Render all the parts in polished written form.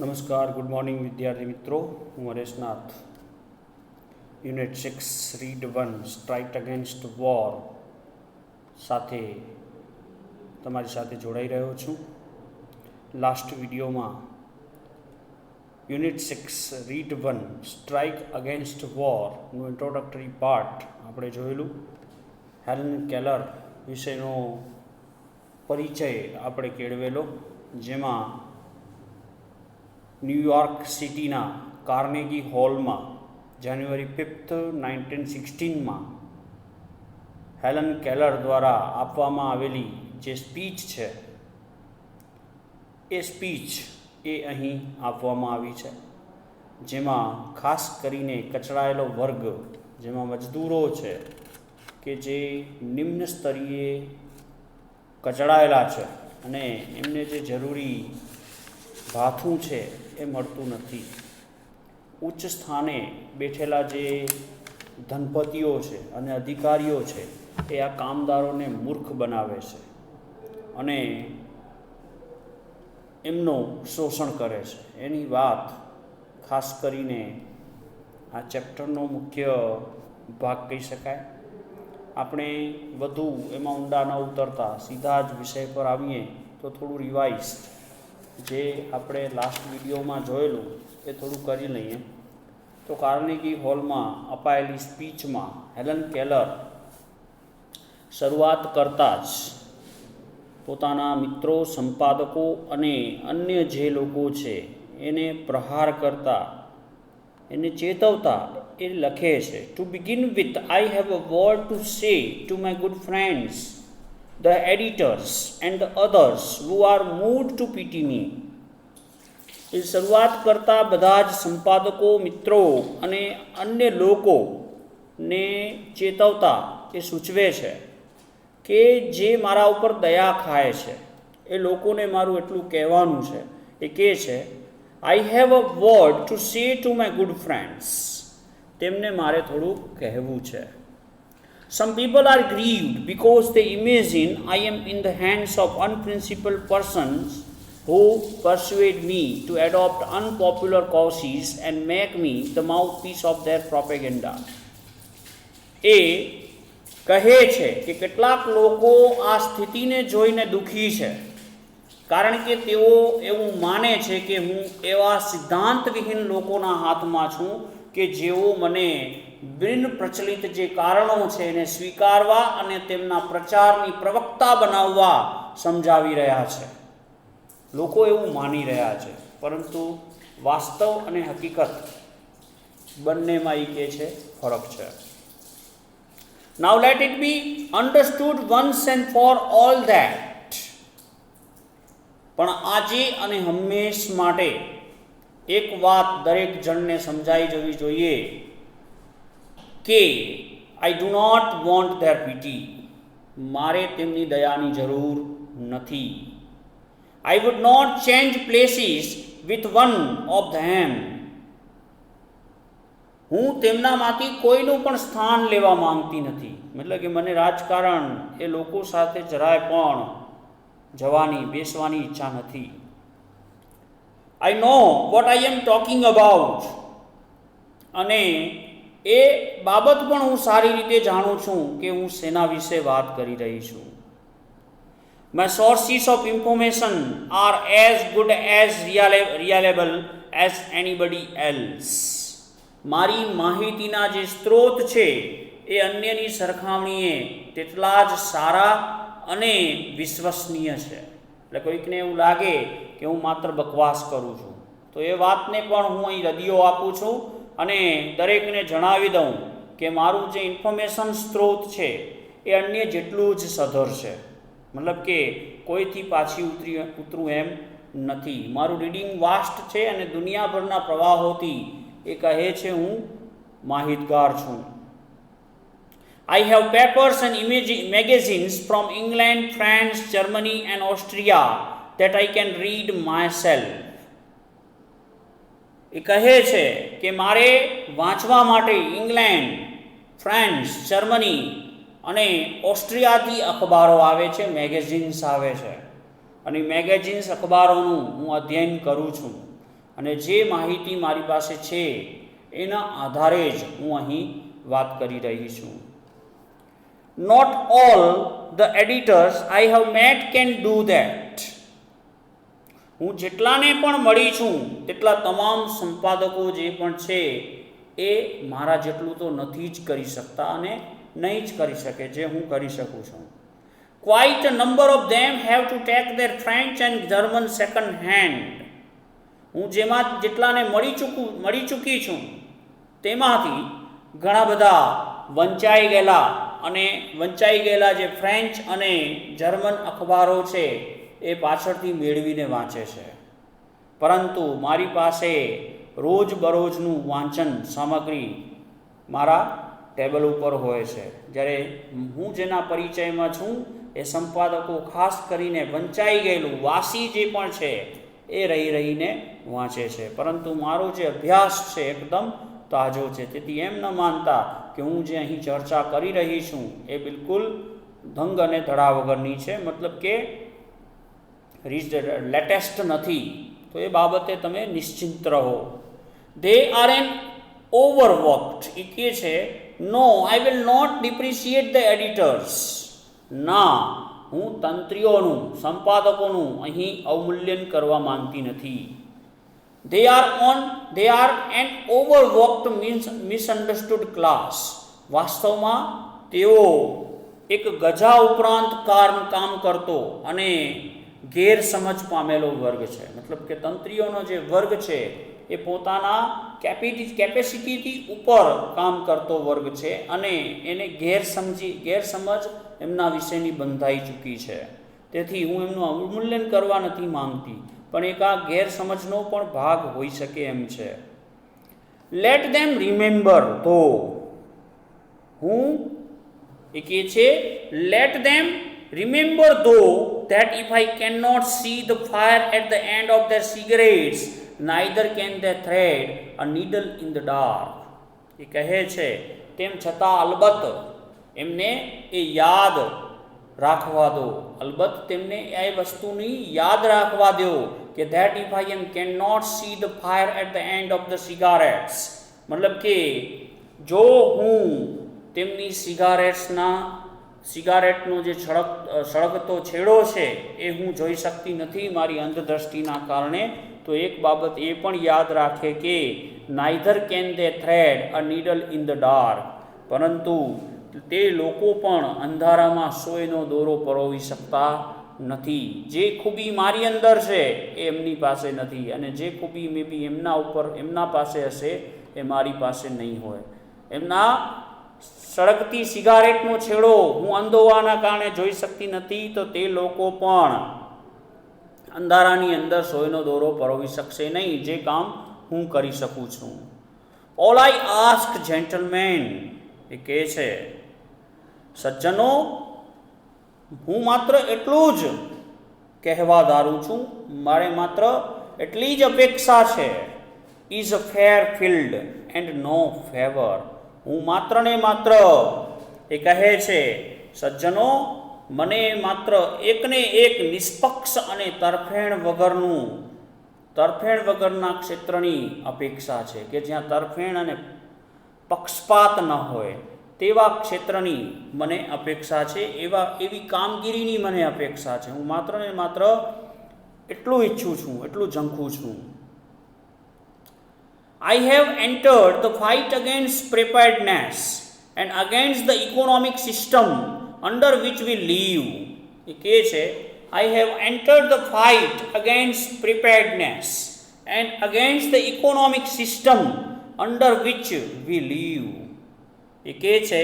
નમસ્કાર, good morning વિદ્યાર્થી મિત્રો. હું Haresh Nath. Unit 6 read 1 strike against war સાથે તમારી સાથે જોડાઈ રહ્યો છું. લાસ્ટ વિડીયોમાં યુનિટ 6 રીડ 1 સ્ટ્રાઇક અગેન્સ્ટ વોરનું ઇન્ટ્રોડક્ટરી પાર્ટ આપણે જોયેલું. હેલન કેલર વિશેનો પરિચય આપણે કેળવેલો, જેમાં ન્યૂયોર્ક સિટીના કાર્નેગી હોલમાં જાન્યુઆરી 5, 1916 હેલન કેલર દ્વારા આપવામાં આવેલી જે સ્પીચ છે એ સ્પીચ અહીં આપવામાં આવી છે, જેમાં ખાસ કરીને કચડાયેલો વર્ગ, જેમાં મજદૂરો છે કે જે નિમ્ન સ્તરીય કચડાયેલા છે અને એમને જે જરૂરી ભાથું છે એ મળતું નથી. ઉચ્ચ સ્થાને બેઠેલા જે ધનપતિઓ છે અને અધિકારીઓ છે એ આ કામદારોને મૂર્ખ બનાવે છે અને એમનું શોષણ કરે છે. એની વાત ખાસ કરીને આ ચેપ્ટરનો મુખ્ય ભાગ કહી શકાય. આપણે વધુ એમાં ઊંડા ન ઉતરતા સીધા જ વિષય પર આવીએ તો થોડું રિવાઇઝ જે આપણે લાસ્ટ વિડીયોમાં જોયેલું એ થોડું કરી લઈએ. તો કાર્નેગી હોલમાં અપાયેલી સ્પીચમાં હેલન કેલર શરૂઆત કરતાં જ પોતાના મિત્રો, સંપાદકો અને અન્ય જે લોકો છે એને પ્રહાર કરતા, એને ચેતવતા એ લખે છે, two begin with I have a word to say to my good friends, the editors and the others who are moved to pity me. એ શરૂઆત કરતા બધા જ સંપાદકો, મિત્રો અને અન્ય લોકોને ચેતવતા એ સૂચવે છે કે જે મારા ઉપર દયા ખાય છે એ લોકોને મારું એટલું કહેવાનું છે. એ કહે છે, I have a word to say to my good friends. તેમને મારે થોડું કહેવું છે. Some people are grieved because they imagine I am in the hands of unprincipled persons who persuade me to adopt unpopular causes and make me the mouthpiece of their propaganda. એ કહે છે કે કેટલાક લોકો આ સ્થિતિને જોઈને દુઃખી છે, કારણ કે તેઓ એવું માને છે કે હું એવા સિદ્ધાંતવિહીન લોકોના હાથમાં છું કે જેઓ મને બિન પ્રચલિત જે કારણો છે એને સ્વીકારવા અને તેમના પ્રચારની પ્રવક્તા બનાવવા સમજાવી રહ્યા છે. લોકો એવું માની રહ્યા છે, પરંતુ વાસ્તવ અને હકીકત બંનેમાં એ કહે છે ફરક છે. Now let it be understood once and for all that. પણ આજે અને હંમેશ માટે એક વાત દરેક જણને સમજાઈ જવી જોઈએ કે I do not want their pity. મારે તેમની દયાની જરૂર નથી. I would not change places with one of them. હું તેમનામાંથી કોઈનું પણ સ્થાન લેવા માંગતી નથી. મતલબ કે મને રાજકારણ એ લોકો સાથે જરાય પણ જવાની, બેસવાની ઈચ્છા નથી. I know what I am talking about. અને એ બાબત પણ હું સારી રીતે જાણું છું કે હું શેના વિશે વાત કરી રહી છું. My sources of information are as good as reliable as anybody else. મારી માહિતીના જે સ્ત્રોત છે એ અન્યની સરખામણીએ તેટલા જ સારા અને વિશ્વસનીય છે. એટલે કોઈકને એવું લાગે કે હું માત્ર બકવાસ કરું છું તો એ વાતને પણ હું અહીં રદિયો આપું છું અને દરેકને જણાવી દઉં કે મારું જે ઇન્ફોર્મેશન સ્ત્રોત છે એ અન્ય જેટલું જ સધર છે. મતલબ કે કોઈથી પાછી ઉતરું એમ નથી. મારું રીડિંગ વાસ્ટ છે અને દુનિયાભરના પ્રવાહોથી એ કહે છે હું માહિતગાર છું. I have papers and magazines from England, France, Germany and Austria that I can read myself. એ કહે છે કે મારે વાંચવા માટે ઇંગ્લેન્ડ, ફ્રાન્સ, જર્મની અને ઓસ્ટ્રિયાથી અખબારો આવે છે, મેગેઝિન્સ આવે છે અને મેગેઝિન્સ, અખબારોનું હું અધ્યયન કરું છું અને જે માહિતી મારી પાસે છે એના આધારે જ હું અહીં વાત કરી રહી છું. Not all the editors I have met can do that. હું જેટલાને પણ મળી છું તેટલા તમામ સંપાદકો જે પણ છે એ મારા જેટલું તો નથી જ કરી શકતા અને નહીં જ કરી શકે જે હું કરી શકું છું. Quite a number of them have to take their French and German second hand. હું જેટલાને મળી ચૂકી છું તેમાંથી ઘણા બધા વંચાઈ ગયેલા જે ફ્રેન્ચ અને જર્મન અખબારો છે એ પાછળથી મેળવીને વાંચે છે. પરંતુ મારી પાસે રોજબરોજનું વાંચન સામગ્રી મારા ટેબલ ઉપર હોય છે. જ્યારે હું જેના પરિચયમાં છું એ સંપાદકો ખાસ કરીને વંચાઈ ગયેલું વાસી જે પણ છે એ રહીને વાંચે છે. પરંતુ મારો જે અભ્યાસ છે એકદમ તાજો છે. તેથી એમ ન માનતા કે હું જે અહીં ચર્ચા કરી રહી છું એ બિલકુલ ધંગ અને ધડા વગરની છે, મતલબ કે લેટેસ્ટ નથી. તો એ બાબતે તમે નિશ્ચિંત રહો. They are N ઓવરવર્કડ. એ કહે છે no I will not depreciate the editors. ના, હું તંત્રીઓનું સંપાદકોનું અહીં અવમૂલ્યન કરવા માંગતી નથી. They are an overworked misunderstood class. વાસ્તવમાં તેઓ એક ગજા ઉપરાંત કામ કરતો અને ગેરસમજ પામેલો વર્ગ છે. મતલબ કે તંત્રીઓનો જે વર્ગ છે એ પોતાના કેપેસિટીથી ઉપર કામ કરતો વર્ગ છે અને એને ગેરસમજ એમના વિશેની બંધાઈ ચૂકી છે. તેથી હું એમનું અવમૂલ્યન કરવા નથી માંગતી, પણ એક આ ગેરસમજનો પણ ભાગ હોઈ શકે એમ છે. લેટ ધેમ રિમેમ્બર. તો હું એ કહે છે લેટ ધેમ રિમેમ્બર ધો that if I cannot see the fire at the end of their cigarettes, neither can they thread a needle in the dark. એ કહે છે તેમ છતાં અલબત્ત એમને એ યાદ રાખવા દો, અલબત્ત તેમને એ વસ્તુની યાદ રાખવા દો કે that if I cannot see the fire at the end of the cigarettes, મતલબ કે જો હું તેમની સિગારેટનો જે સળગતો છેડો છે એ હું જોઈ શકતી નથી મારી અંધદ્રષ્ટિના કારણે, તો એક બાબત એ પણ યાદ રાખે કે neither can they thread a needle in the dark. પરંતુ તે લોકો પણ અંધારામાં સોયનો દોરો પરોવી શકતા નથી. જે ખૂબી મારી અંદર છે એ એમની પાસે નથી, અને જે ખૂબી મે બી એમના પાસે હશે એ મારી પાસે નહીં હોય. એમના સળગતી સિગારેટનો છેડો હું અંધ હોવાના કારણે જોઈ શકતી નથી, તો તે લોકો પણ અંધારાની અંદર સોયનો દોરો પરોવી શકશે નહીં જે કામ હું કરી શકું છું. All I ask gentlemen. એ કહે છે સજ્જનો, હું માત્ર એટલું જ કહેવા ધારું છું, મારે માત્ર એટલી જ અપેક્ષા છે. Is a fair field and no favour. હું માત્ર ને માત્ર એ કહે છે સજ્જનો, મને માત્ર એકને એક નિષ્પક્ષ અને તરફેણ વગરના ક્ષેત્રની અપેક્ષા છે કે જ્યાં તરફેણ અને પક્ષપાત ન હોય તેવા ક્ષેત્રની મને અપેક્ષા છે, એવી કામગીરીની મને અપેક્ષા છે. હું માત્ર ને માત્ર એટલું ઈચ્છું છું, એટલું ઝંખું છું. I have entered the fight against preparedness and against the economic system under which we live. એ કહે છે I have entered the fight against preparedness and against the economic system under which we live. એ કહે છે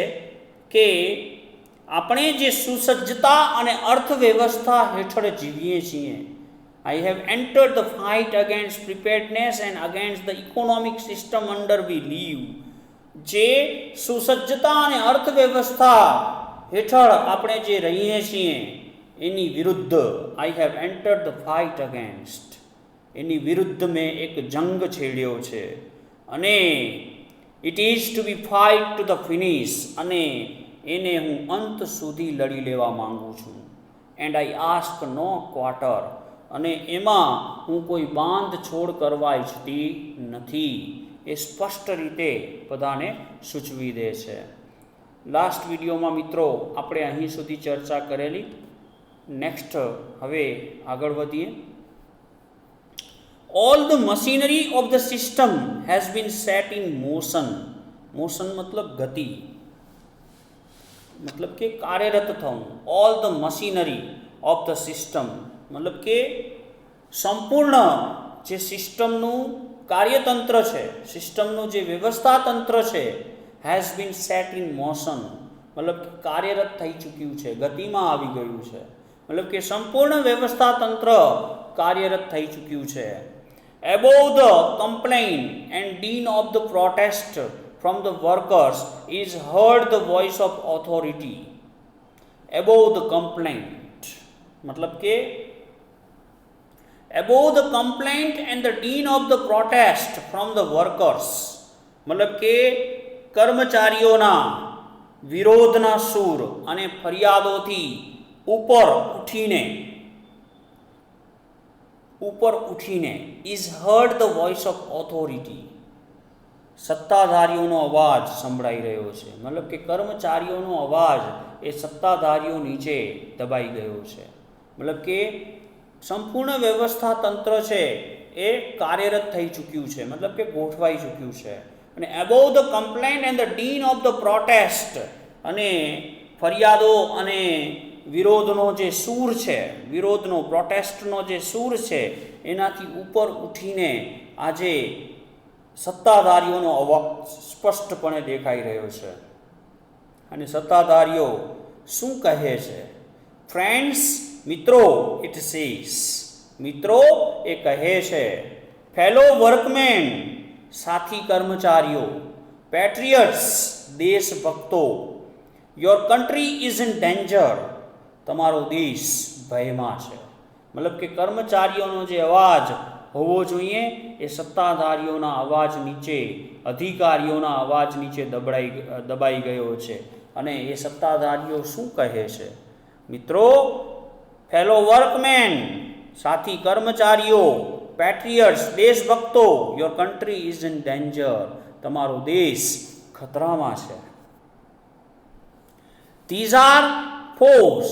કે આપણે જે સુસજ્જતા અને અર્થવ્યવસ્થા હેઠળ જીવીએ છીએ, I have entered the fight against preparedness and against the economic system under we live. જે સુસજ્જતા અને અર્થવ્યવસ્થા હેઠળ આપણે જે રહીએ છીએ એની વિરુદ્ધ I have entered the fight against. એની વિરુદ્ધ મેં એક જંગ છેડ્યો છે, અને it is to be fight to the finish. અને એને હું અંત સુધી લડી લેવા માંગુ છું. And I ask no quarter. અને એમાં હું કોઈ બાંધછોડ કરવા ઈચ્છતી નથી, એ સ્પષ્ટ રીતે બધાને સૂચવી દે છે. લાસ્ટ વિડીયોમાં મિત્રો આપણે અહીં સુધી ચર્ચા કરેલી. નેક્સ્ટ હવે આગળ વધીએ. All the machinery of the system has been set in motion. Motion મતલબ ગતિ, મતલબ કે કાર્યરત થવું. All the machinery of the system મતલબ કે સંપૂર્ણ જે સિસ્ટમનું કાર્યતંત્ર છે, સિસ્ટમનું જે વ્યવસ્થા તંત્ર છે, has been set in motion મતલબ કે કાર્યરત થઈ ચૂક્યું છે, ગતિમાં આવી ગયું છે. મતલબ કે સંપૂર્ણ વ્યવસ્થા તંત્ર કાર્યરત થઈ ચૂક્યું છે. Above the complain and din of the protest from the workers is heard the voice of authority. Above the complaint मतलब के above the complaint and the din of the protest from the workers मतलब के કર્મચારીઓના વિરોધના સૂર અને ફરિયાદોથી ઉપર ઉઠીને is heard the voice of authority. સત્તાધારીઓનો અવાજ સંભળાઈ રહ્યો છે. મતલબ કે કર્મચારીઓનો અવાજ એ સત્તાધારીઓ નીચે દબાઈ ગયો છે. મતલબ કે સંપૂર્ણ વ્યવસ્થા તંત્ર છે એ કાર્યરત થઈ ચૂક્યું છે, મતલબ કે ગોઠવાઈ ચૂક્યું છે. અને above the complaint and the dean of the protest અને ફરિયાદો અને વિરોધનો જે સૂર છે, વિરોધનો પ્રોટેસ્ટનો જે સૂર છે, એનાથી ઉપર ઉઠીને આજે સત્તાધારીઓનો અવાજ સ્પષ્ટપણે દેખાઈ રહ્યો છે. અને સત્તાધારીઓ શું કહે છે? ફ્રેન્ડ્સ, મિત્રો, ઇટ સેઝ, મિત્રો એ કહે છે. ફેલો વર્કમેન, સાથી કર્મચારીઓ. પેટ્રિયટ્સ, દેશભક્તો. Your country is in danger, તમારો દેશ ભયમાં છે. મતલબ કે કર્મચારીઓનો જે અવાજ હોવો જોઈએ એ સત્તાધારીઓના અવાજ નીચે, અધિકારીઓના અવાજ નીચે દબાઈ ગયો છે. અને એ સત્તાધારીઓ શું કહે છે? મિત્રો, ફેલો વર્કમેન, સાથી કર્મચારીઓ. પેટ્રિયટ્સ, દેશભક્તો. Your country is in danger, તમારો દેશ ખતરામાં છે. These are foes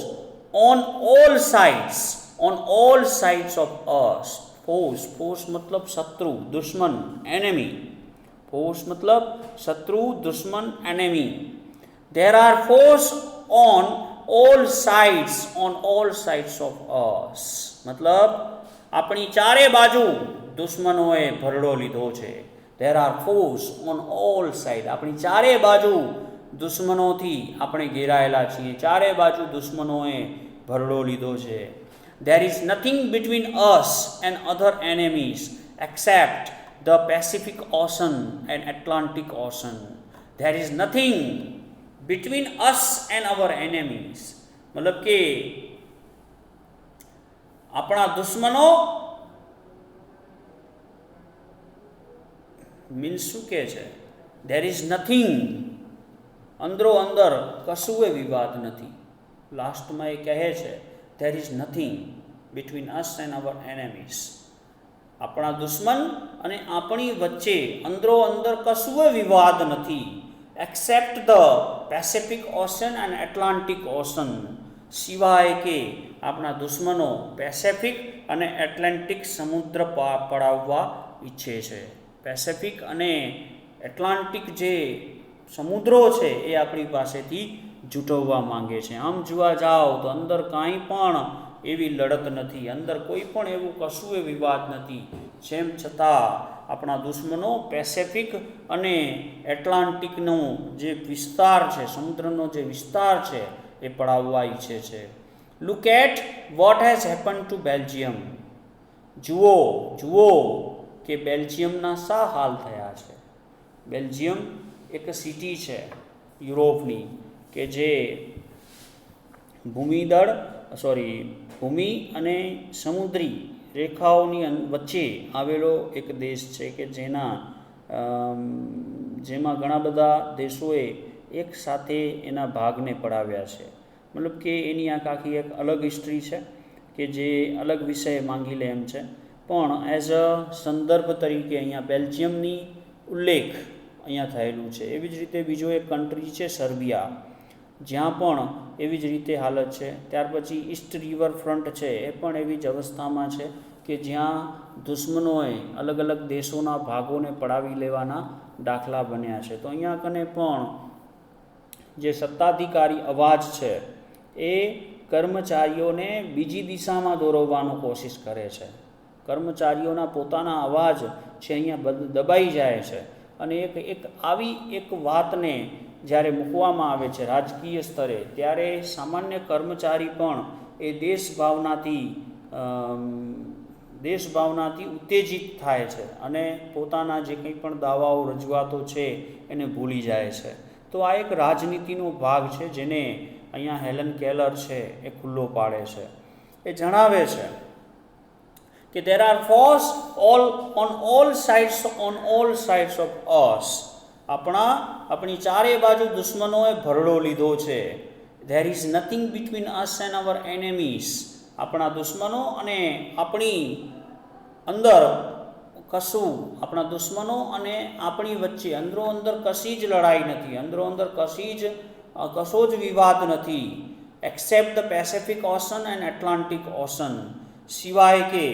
on all sides, on all sides of us. Force मतलब शत्रु, दुश्मन, एनिमी. फोर्स मतलब शत्रु, दुश्मन, enemy. There are force on all sides of us. मतलब अपनी चारे बाजू दुश्मनोए भरड़ो लीधो छे. There are force on all side, अपनी चारे बाजू दुश्मनोथी આપણે ઘેરાયેલા છીએ, ચારે બાજુ દુશ્મનોએ ભરડો લીધો છે. There is nothing between us and other enemies except the Pacific Ocean and Atlantic Ocean. There is nothing between us and our enemies. मतलब કે આપણા દુશ્મનો મીન્સ શું કહે છે? There is nothing, અંદરો અંદર કશુંય વિવાદ નથી. લાસ્ટમાં એ કહે છે there is nothing between us and our enemies. આપણા દુશ્મન અને આપણી વચ્ચે અંદરો અંદર કશુંય વિવાદ નથી. except the Pacific Ocean and Atlantic Ocean, સિવાય કે આપણા દુશ્મનો પેસેફિક અને એટલાન્ટિક સમુદ્ર પડાવવા ઈચ્છે છે. પેસેફિક અને એટલાન્ટિક જે સમુદ્રો છે એ આપણી પાસેથી જૂટવવા માંગે છે. આમ જોવા જાઓ તો અંદર કાંઈ પણ એવી લડત નથી, અંદર કોઈ પણ એવું કશું એ વિવાદ નથી. જેમ છતાં આપણા દુશ્મનો પેસેફિક અને એટલાન્ટિકનો જે વિસ્તાર છે, સમુદ્રનો જે વિસ્તાર છે એ પડાવવા ઈચ્છે છે. Look at what has happen to Belgium. જુઓ કે બેલ્જિયમના શા હાલ થયા છે. બેલ્જિયમ એક સિટી છે યુરોપની કે જે ભૂમિ અને સમુદ્રી રેખાઓની વચ્ચે આવેલો એક દેશ છે કે જેમાં ઘણા બધા દેશોએ એક સાથે એના ભાગને પડાવ્યા છે. મતલબ કે એની આખી એક અલગ હિસ્ટ્રી છે કે જે અલગ વિષય માંગી લે એમ છે, પણ એઝ અ સંદર્ભ તરીકે અહીંયા બેલ્જિયમની ઉલ્લેખ અહીંયા થયેલું છે. એવી જ રીતે બીજો એક કન્ટ્રી છે સર્બિયા, જ્યાં પણ એવી જ રીતે હાલત છે. ત્યાર પછી ઈસ્ટ રિવર ફ્રન્ટ છે, એ પણ એવી જ અવસ્થામાં છે કે જ્યાં દુશ્મનોએ અલગ અલગ દેશોના ભાગોને પડાવી લેવાના દાખલા બન્યા છે. તો અહીંયા કને પણ જે સત્તાધિકારી અવાજ છે એ કર્મચારીઓને બીજી દિશામાં દોરવવાનો કોશિશ કરે છે. કર્મચારીઓના પોતાના અવાજ છે અહીંયા દબાઈ જાય છે, અને એક આવી એક વાતને જ્યારે મૂકવામાં આવે છે રાજકીય સ્તરે, ત્યારે સામાન્ય કર્મચારી પણ એ દેશભાવનાથી ઉત્તેજિત થાય છે અને પોતાના જે કંઈ પણ દાવાઓ રજૂઆતો છે એને ભૂલી જાય છે. તો આ એક રાજનીતિનો ભાગ છે જેને અહીંયા હેલન કેલર છે એ ખુલ્લો પાડે છે. એ જણાવે છે કે there are foes on all sides of us. આપણી ચારે બાજુ દુશ્મનોએ ભરડો લીધો છે. there is nothing between us and our enemies. આપણા દુશ્મનો અને આપણી અંદર કશું, આપણા દુશ્મનો અને આપણી વચ્ચે અંદરો અંદર કશી જ લડાઈ નથી, અંદરો અંદર કશો જ વિવાદ નથી. Accept the Pacific ocean and Atlantic ocean. સિવાય કે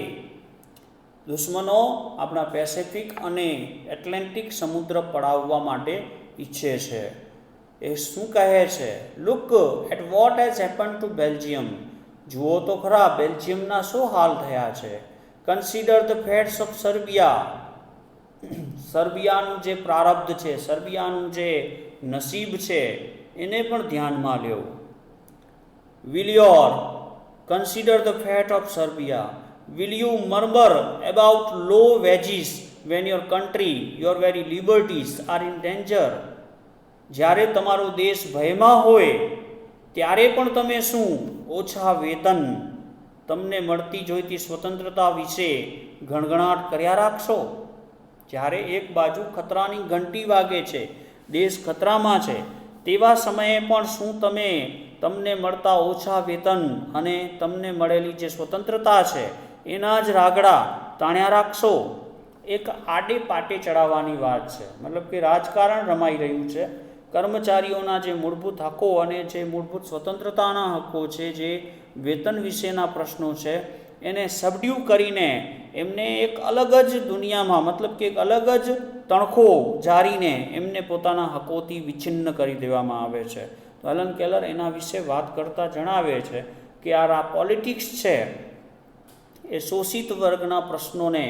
દુશ્મનો આપણા પેસિફિક અને એટલાન્ટિક સમુદ્ર પડાવવા માટે ઈચ્છે છે. એ શું કહે છે? Look at what has happen to Belgium. જુઓ તો ખરા બેલ્જિયમના શું હાલ થયા છે. Consider the fates of Serbia. સર્બિયાનું જે પ્રારબ્ધ છે, સર્બિયાનું જે નસીબ છે એને પણ ધ્યાનમાં લ્યો. Will your consider the fat of Serbia. Will you murmur about low wages when your country, your very liberties are in danger? જ્યારે તમારો દેશ ભયમાં હોય ત્યારે પણ તમે શું ઓછા વેતન, તમને મળતી જોઈતી સ્વતંત્રતા વિશે ગણગણાટ કર્યા રાખશો? જ્યારે એક બાજુ ખતરાની ઘંટી વાગે છે, દેશ ખતરામાં છે, તેવા સમયે પણ શું તમને મળતા ઓછા વેતન અને તમને મળેલી જે સ્વતંત્રતા છે એના જ રાગડા તાણ્યા રાખશો? એક આડે પાટે ચડાવવાની વાત છે. મતલબ કે રાજકારણ રમાઈ રહ્યું છે. કર્મચારીઓના જે મૂળભૂત હકો અને જે મૂળભૂત સ્વતંત્રતાના હકો છે, જે વેતન વિશેના પ્રશ્નો છે, એને સબડ્યુ કરીને એમને એક અલગ જ દુનિયામાં, મતલબ કે એક અલગ જ તણખો જારીને એમને પોતાના હકોથી વિચ્છિન્ન કરી દેવામાં આવે છે. તો હેલન કેલર એના વિશે વાત કરતાં જણાવે છે કે આ પોલિટિક્સ છે એ શોષિત વર્ગના પ્રશ્નોને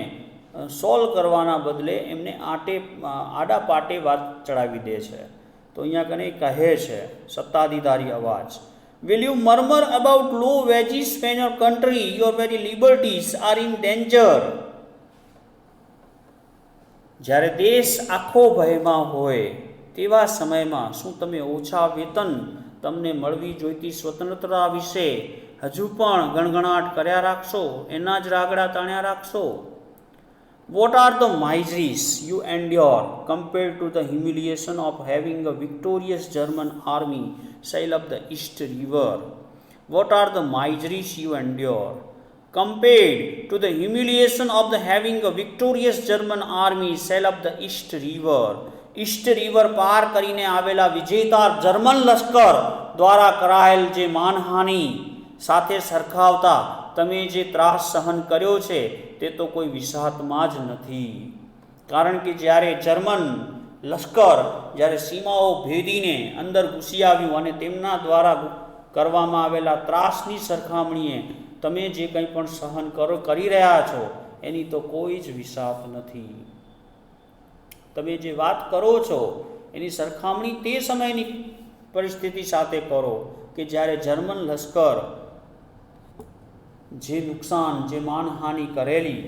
સોલ્વ કરવાના બદલે એમને આડા પાટે વાત ચડાવી દે છે. તો અહીંયા કને કહે છે સત્તાધિકારી અવાજ, will you murmur about low wages when your country, your very liberties are in danger. જ્યારે દેશ આખો ભયમાં હોય તેવા સમયમાં શું તમે ઓછા વેતન, તમને મળવી જોઈતી સ્વતંત્રતા વિશે હજુ પણ ગણગણાટ કર્યા રાખશો, એના જ રાગડા તાણ્યા રાખશો? What are the miseries you endure compared to the humiliation of having a victorious German army sail up the East River? What are the miseries you endure compared to the humiliation of having a victorious German army sail up the East River? East river પાર કરીને આવેલા વિજેતા German લશ્કર દ્વારા કરાયેલ જે માનહાનિ સાથે સરખાવતા તમે જે ત્રાસ સહન કર્યો છે તે તો કોઈ વિષાદમાં જ નથી. કારણ કે જ્યારે જર્મન લશ્કર જ્યારે સીમાઓ ભેદીને અંદર ઘૂસી આવ્યું અને તેમના દ્વારા કરવામાં આવેલા ત્રાસની સરખામણીએ તમે જે કંઈ પણ સહન કરી રહ્યા છો એની તો કોઈ જ વિષાદ નથી. તમે જે વાત કરો છો એની સરખામણી તે સમયની પરિસ્થિતિ સાથે કરો કે જ્યારે જર્મન લશ્કર જે નુકસાન, જે માનહાનિ કરેલી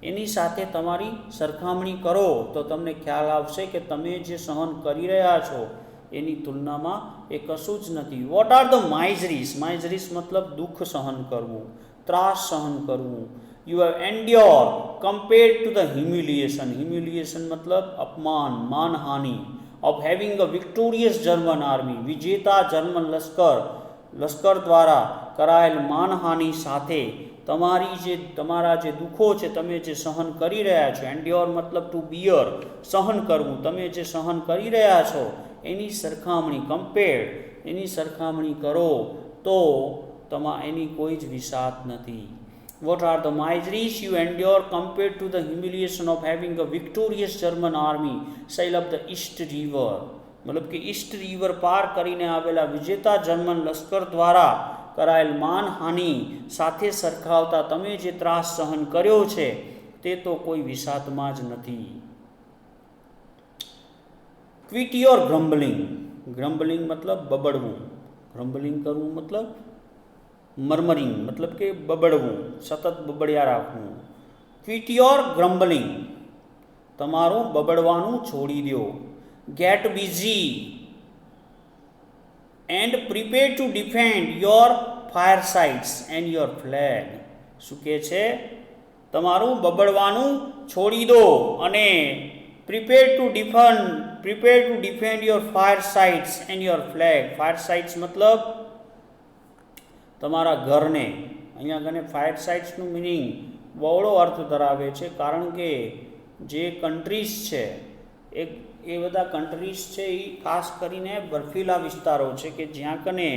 એની સાથે તમારી સરખામણી કરો તો તમને ખ્યાલ આવશે કે તમે જે સહન કરી રહ્યા છો એની તુલનામાં એ કશું જ નથી. What are the miseries? Miseries મતલબ દુઃખ સહન કરવું, ત્રાસ સહન કરવું. You have endured compared to the humiliation. Humiliation मतलब अपमान, मानहानि of having a victorious German army. વિજેતા જર્મન લશ્કર દ્વારા કરાયેલ માનહાનિ સાથે તમારા જે દુઃખો છે, તમે જે સહન કરી રહ્યા છો, એન્ડ્યોર મતલબ ટુ બિયર, સહન કરવું, તમે જે સહન કરી રહ્યા છો એની સરખામણી, એની સરખામણી કરો તો એની કોઈ જ વિસાત નથી. What are the miseries you endure compared to the humiliation of having a victorious German army sail up the East River? મતલબ કે ઈસ્ટ રિવર પાર કરીને આવેલા વિજેતા જર્મન લશ્કર દ્વારા કરાયેલ માનહાનિ સાથે સરખાવતા તમે જે ત્રાસ સહન કર્યો છે તે તો કોઈ વિસાતમાં જ નથી. Quit your ગ્રમ્બલિંગ. ગ્રમ્બલિંગ મતલબ બબડવું, ગ્રમ્બલિંગ કરવું મતલબ મર્મરિંગ, મતલબ કે બબડવું, સતત બબડ્યા રાખવું. ક્વિટ યોર ગ્રમ્બલિંગ, તમારું બબડવાનું છોડી દો. Get busy and prepare to defend your firesides and your flag. શું કહે છે? તમારું બબડવાનું છોડી દો અને prepare to defend your firesides and your flag. Firesides મતલબ તમારા ઘરને. અહીંયા કને ફાયરસાઇટ્સનું મિનિંગ બહોળો અર્થ ધરાવે છે, કારણ કે જે કન્ટ્રીઝ છે એ બધા કન્ટ્રીઝ છે એ ખાસ કરીને બર્ફીલા વિસ્તારો છે કે જ્યાં કને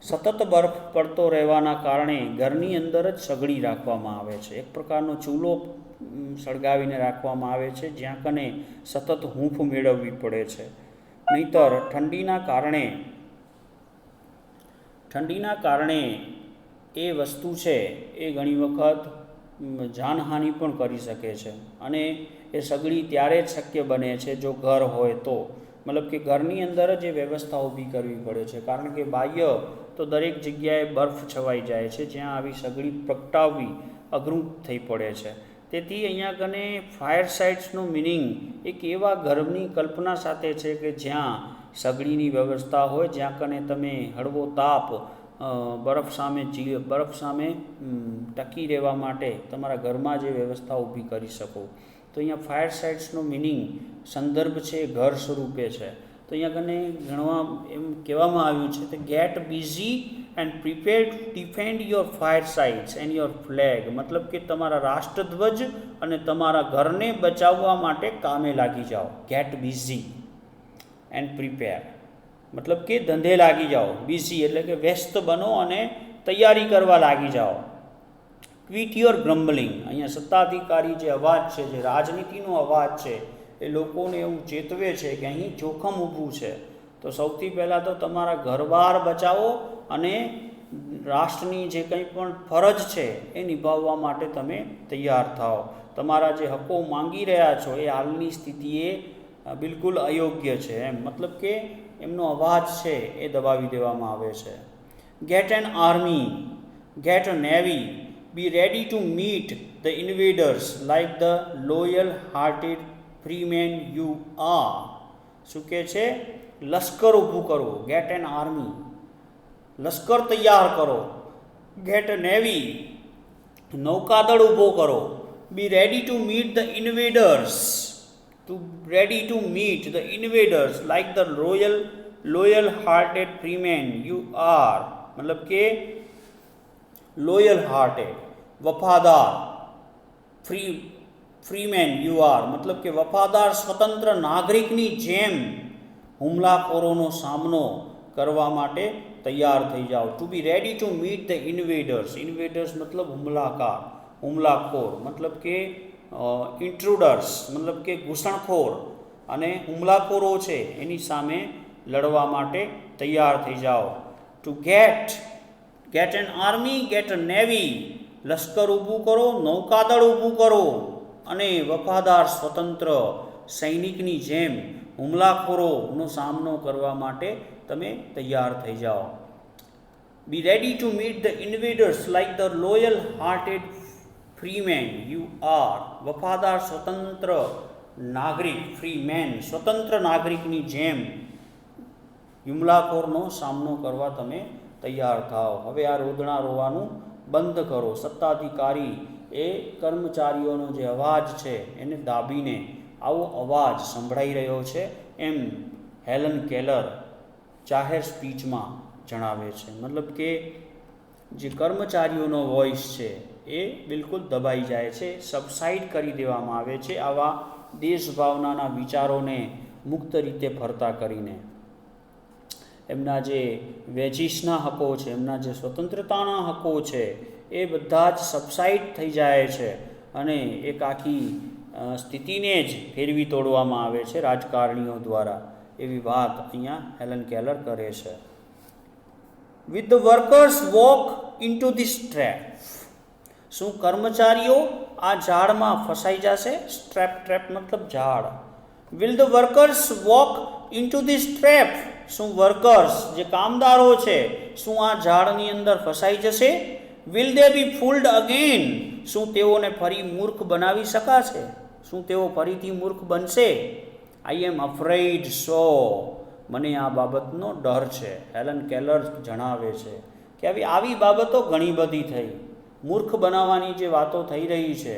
સતત બરફ પડતો રહેવાના કારણે ઘરની અંદર જ સગડી રાખવામાં આવે છે. એક પ્રકારનો ચૂલો સળગાવીને રાખવામાં આવે છે જ્યાં કને સતત હૂંફ મેળવવી પડે છે. નહીંતર ઠંડીના કારણે એ વસ્તુ છે એ ઘણી વખત જાનહાનિ પણ કરી શકે છે. અને એ સગડી ત્યારે જ શક્ય બને છે જો ઘર હોય તો, મતલબ કે ઘરની અંદર જ એ વ્યવસ્થા ઊભી કરવી પડે છે, કારણ કે બાહ્ય તો દરેક જગ્યાએ બરફ છવાઈ જાય છે જ્યાં આવી સગડી પ્રગટાવવી અઘરું થઈ પડે છે. તેથી અહીંયા કને ફાયરસાઇટ્સનું મિનિંગ એક એવા ઘરની કલ્પના સાથે છે કે જ્યાં સગડીની વ્યવસ્થા હોય, જ્યાં કને તમે હળવો તાપ બરફ સામે ટકી રહેવા માટે તમારા ઘરમાં જે વ્યવસ્થા ઊભી કરી શકો. તો અહીંયા ફાયરસાઇટ્સનો મિનિંગ સંદર્ભ છે ઘર સ્વરૂપે છે. તો અહીંયા કને એમ કહેવામાં આવ્યું છે કે get busy and prepare to defend your firesides and your flag. મતલબ કે તમારા રાષ્ટ્રધ્વજ અને તમારા ઘરને બચાવવા માટે કામે લાગી જાઓ. ગેટ બિઝી એન્ડ પ્રિપેર મતલબ કે ધંધે લાગી જાઓ. બિઝી એટલે કે વ્યસ્ત બનો અને તૈયારી કરવા લાગી જાઓ. Quit your grumbling. અહીંયા સત્તાધિકારી જે અવાજ છે, જે રાજનીતિનો અવાજ છે, એ લોકોને એવું ચેતવે છે કે અહીં જોખમ ઊભું છે. તો સૌથી પહેલાં તો તમારા ઘરબાર બચાવો અને રાષ્ટ્રની જે કંઈ પણ ફરજ છે એ નિભાવવા માટે તમે તૈયાર થાઓ. તમારા જે હકો માંગી રહ્યા છો એ હાલની સ્થિતિએ બિલકુલ અયોગ્ય છે. મતલબ કે એમનો અવાજ છે એ દબાવી દેવામાં આવે છે. Get an army, get a navy, be ready to meet the invaders like the loyal hearted freemen you are. શું કહે છે? લશ્કર ઊભું કરો. ગેટ એન આર્મી, લશ્કર તૈયાર કરો. ગેટ અ નેવી, નૌકાદળ ઊભો કરો. Be ready to meet the invaders, like the loyal hearted freeman you are. मतलब के loyal hearted वफादार, freeman you are मतलब के वफादार स्वतंत्र नागरिकની જેમ હુમલાખોરોનો સામનો કરવા માટે તૈયાર થઈ જાઓ. To be ready to meet the invaders મતલબ હુમલાખોર મતલબ કે ઇન્ટ્રુડર્સ મતલબ કે ઘૂસણખોર અને હુમલાખોરો છે એની સામે લડવા માટે તૈયાર થઈ જાઓ. To get an army, get a navy, લશ્કર ઊભું કરો, નૌકાદળ ઊભું કરો અને વફાદાર સ્વતંત્ર સૈનિકની જેમ હુમલાખોરોનો સામનો કરવા માટે તમે તૈયાર થઈ જાઓ. Be ready to meet the invaders like the loyal hearted freemen you are. વફાદાર સ્વતંત્ર નાગરિક, ફ્રીમેન સ્વતંત્ર નાગરિકની જેમ હુમલાખોરનો સામનો કરવા તમે તૈયાર થાઓ. હવે આ રોદણા રોવાનું બંધ કરો. સત્તાધિકારી એ કર્મચારીઓનો જે અવાજ છે એને દાબીને આવો અવાજ સંભળાઈ રહ્યો છે એમ હેલન કેલર જાહેર સ્પીચમાં જણાવે છે. મતલબ કે જે કર્મચારીઓનો વોઇસ છે એ બિલકુલ દબાઈ જાય છે, સબસાઇડ કરી દેવામાં આવે છે આવા દેશભાવનાના વિચારોને મુક્ત રીતે ફરતા કરીને. એમના જે વેજીસના હકો છે, એમના જે સ્વતંત્રતાના હકો છે, એ બધા જ સબસાઇડ થઈ જાય છે અને એક આખી સ્થિતિને જ ફેરવી તોડવામાં આવે છે રાજકારણીઓ દ્વારા. એવી વાત અહીંયા હેલન કેલર કરે છે. With the workers walk into this trap. શું કર્મચારીઓ આ ઝાડમાં ફસાઈ જશે? ટ્રેપ મતલબ ઝાડ. Will the workers walk into this trap. શું વર્કર્સ જે કામદારો છે શું આ ઝાડની અંદર ફસાઈ જશે? Will they be fooled again. શું તેઓને ફરી મૂર્ખ બનાવી શકાશે? શું તેઓ ફરીથી મૂર્ખ બનશે? આઈ એમ અફ્રેઇડ સો. મને આ બાબતનો ડર છે. હેલન કેલર જણાવે છે કે આવી બાબતો ઘણી બધી થઈ. મૂર્ખ બનાવવાની જે વાતો થઈ રહી છે,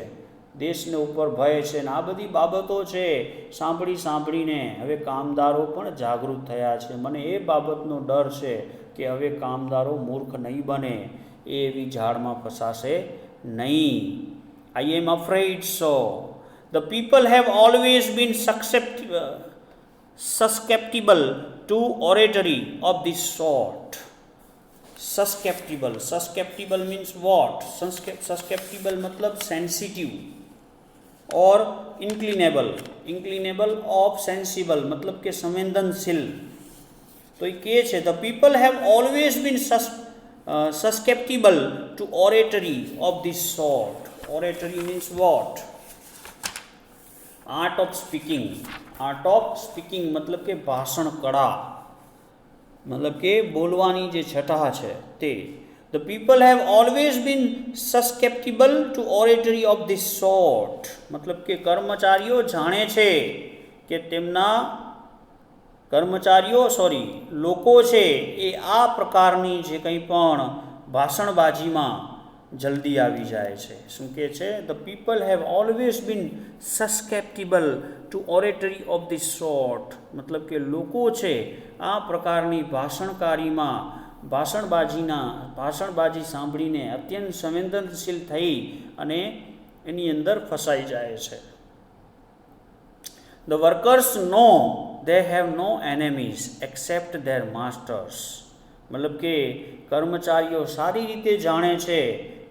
દેશને ઉપર ભય છે ને આ બધી બાબતો છે, સાંભળીને હવે કામદારો પણ જાગૃત થયા છે. મને એ બાબતનો ડર છે કે હવે કામદારો મૂર્ખ નહીં બને, એ એવી ઝાડમાં ફસાશે નહીં. I am afraid so. The people have always been susceptible to oratory of this sort. Susceptible means what? Susceptible मतलब sensitive और inclinable of sensible मतलब के संवेदनशील. तो ये છે the people have always been susceptible to oratory of this sort. Oratory means what? Art of speaking મતલબ કે ભાષણ કળા, મતલબ કે બોલવાની જે છટા છે તે. The people have always been susceptible to oratory of this sort. મતલબ કે કર્મચારીઓ જાણે છે કે લોકો છે એ આ પ્રકારની જે કંઈ પણ ભાષણબાજીમાં જલ્દી આવી જાય છે. શું કહે છે? The people have always been susceptible to oratory of this sort. મતલબ કે લોકો છે આ પ્રકારની ભાષણબાજી સાંભળીને અત્યંત સંવેદનશીલ થઈ અને એની અંદર ફસાઈ જાય છે. The workers know they have no enemies except their masters. મતલબ કે કર્મચારીઓ સારી રીતે જાણે છે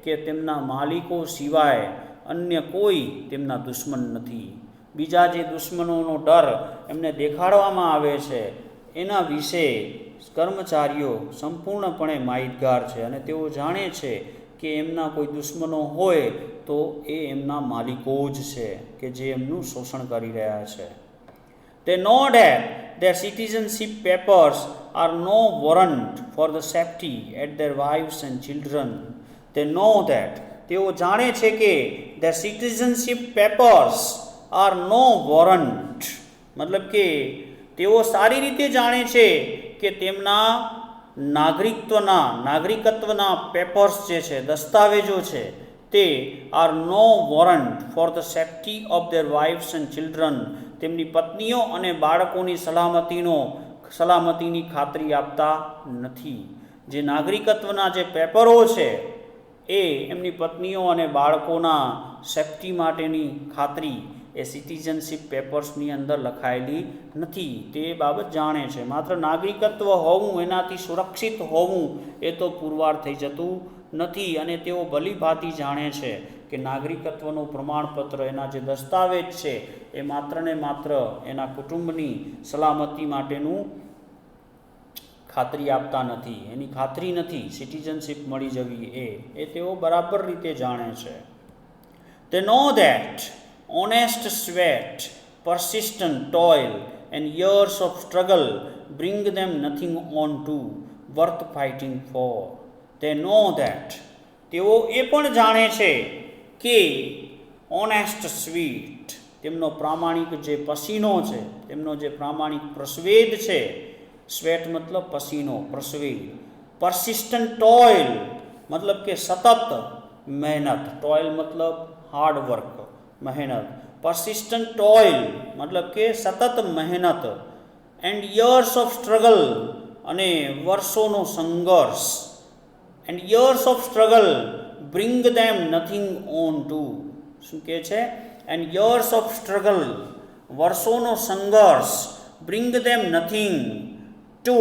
કે તેમના માલિકો સિવાય અન્ય કોઈ તેમના દુશ્મન નથી. બીજા જે દુશ્મનોનો ડર એમને દેખાડવામાં આવે છે એના વિશે કર્મચારીઓ સંપૂર્ણપણે માહિતગાર છે અને તેઓ જાણે છે કે એમના કોઈ દુશ્મનો હોય તો એ એમના માલિકો જ છે કે જે એમનું શોષણ કરી રહ્યા છે. They know that their citizenship papers are no warrant for the safety at their wives and children. They know that. તેઓ જાણે છે કે their citizenship papers are no warrant. મતલબ કે તેઓ સારી રીતે જાણે છે કે તેમના નાગરિકત્વના પેપર્સ જે છે, દસ્તાવેજો છે, તે are no warrant for the safety of their wives and children. તેમની પત્નીઓ અને બાળકોની સલામતીની ખાતરી આપતા નથી. જે નાગરિકત્વના જે પેપરો છે એ એમની પત્નીઓ અને બાળકોના સેફ્ટી માટેની ખાતરી એ સિટીઝનશીપ પેપર્સની અંદર લખાયેલી નથી. તે બાબત જાણે છે. માત્ર નાગરિકત્વ હોવું, એનાથી સુરક્ષિત હોવું એ તો પુરવાર થઈ જતું નથી. અને તેઓ ભલીભાંતિ જાણે છે કે નાગરિકત્વનું પ્રમાણપત્ર, એના જે દસ્તાવેજ છે એ માત્ર ને માત્ર એના કુટુંબની સલામતી માટેનું ખાતરી આપતા નથી, એની ખાતરી નથી સિટીઝનશીપ મળી જવી એ તેઓ બરાબર રીતે જાણે છે. They know that honest sweat, persistent toil and years of struggle bring them nothing on to worth fighting for. They know that. તેઓ એ પણ જાણે છે કે ઓનેસ્ટ સ્વીટ, તેમનો પ્રામાણિક જે પસીનો છે, તેમનો જે પ્રામાણિક પ્રસ્વેદ છે, સ્વેટ મતલબ પસીનો, પ્રસ્વેદ. પરસિસ્ટન્ટ ટોઇલ મતલબ કે સતત મહેનત, ટોઇલ મતલબ હાર્ડવર્ક, મહેનત. પરસિસ્ટન્ટ ટોઇલ મતલબ કે સતત મહેનત. એન્ડ યર્સ ઓફ સ્ટ્રગલ અને વર્ષોનો સંઘર્ષ. And years of struggle bring them nothing on to. શું કહે છે? એન્ડ યર્સ ઓફ સ્ટ્રગલ, વર્ષોનો સંઘર્ષ, bring them nothing to,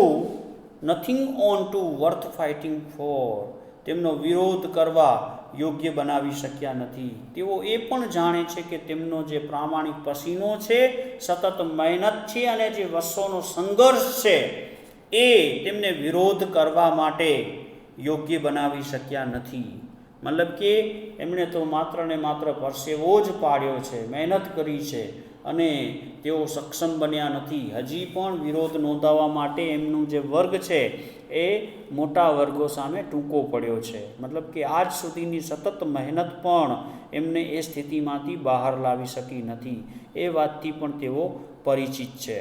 nothing on to worth fighting for, તેમનો વિરોધ કરવા યોગ્ય બનાવી શક્યા નથી. તેઓ એ પણ જાણે છે કે તેમનો જે પ્રામાણિક પસીનો છે, સતત મહેનત છે અને જે વર્ષોનો સંઘર્ષ છે એ તેમને વિરોધ કરવા માટે યોગ્ય બનાવી શક્યા નથી. મતલબ કે એમણે તો માત્ર ને માત્ર પરસેવો જ પાડ્યો છે, મહેનત કરી છે અને તેઓ સક્ષમ બન્યા નથી. હજી પણ વિરોધ નોંધાવવા માટે એમનું જે વર્ગ છે એ મોટા વર્ગો સામે ટૂંકો પડ્યો છે. મતલબ કે આજ સુધીની સતત મહેનત પણ એમને એ સ્થિતિમાંથી બહાર લાવી શકી નથી. એ વાતથી પણ તેઓ પરિચિત છે.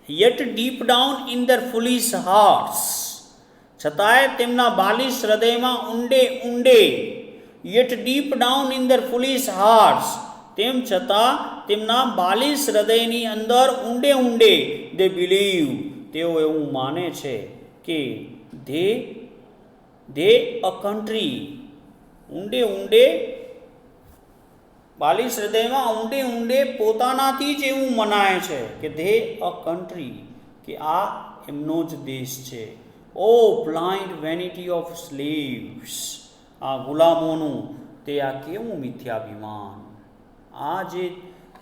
યેટ ડીપ ડાઉન ઇન ધર ફુલિશ હાર્ટ્સ, છતાંય તેમના બાલિશ હૃદયમાં ઊંડે ઊંડે, યેટ ડીપ ડાઉન ઇન ધર ફુલિશ હાર્ટ્સ, તેમ છતાં તેમના બાલિશ હૃદયની અંદર ઊંડે ઊંડે, દે બિલીવ, તેઓ એવું માને છે કે ધે અ કન્ટ્રી, ઊંડે ઊંડે બાલિશ હૃદયમાં ઊંડે ઊંડે પોતાનાથી જ એવું મનાય છે કે ધે અ કન્ટ્રી, કે આ એમનો જ દેશ છે. ઓ બ્લાઇન્ડ વેનિટી ઓફ સ્લેવ્સ, આ ગુલામોનું તે આ કેવું મિથ્યાભિમાન, આ જે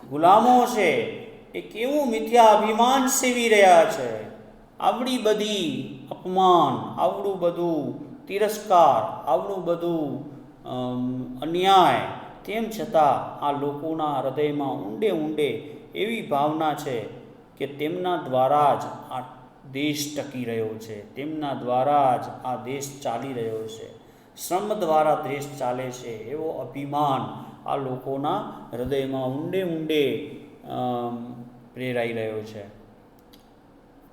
ગુલામો છે એ કેવું મિથ્યાભિમાન સેવી રહ્યા છે. આવડી બધી અપમાન, આવડું બધું તિરસ્કાર, આવડું બધું અન્યાય, તેમ છતાં આ લોકોના હૃદયમાં ઊંડે ઊંડે એવી ભાવના છે કે તેમના દ્વારા જ આ દેશ ટકી રહ્યો છે, તેમના દ્વારા જ આ દેશ ચાલી રહ્યો છે, શ્રમ દ્વારા દેશ ચાલે છે, એવો અભિમાન આ લોકોના હૃદયમાં ઊંડે ઊંડે પ્રેરાઈ રહ્યો છે.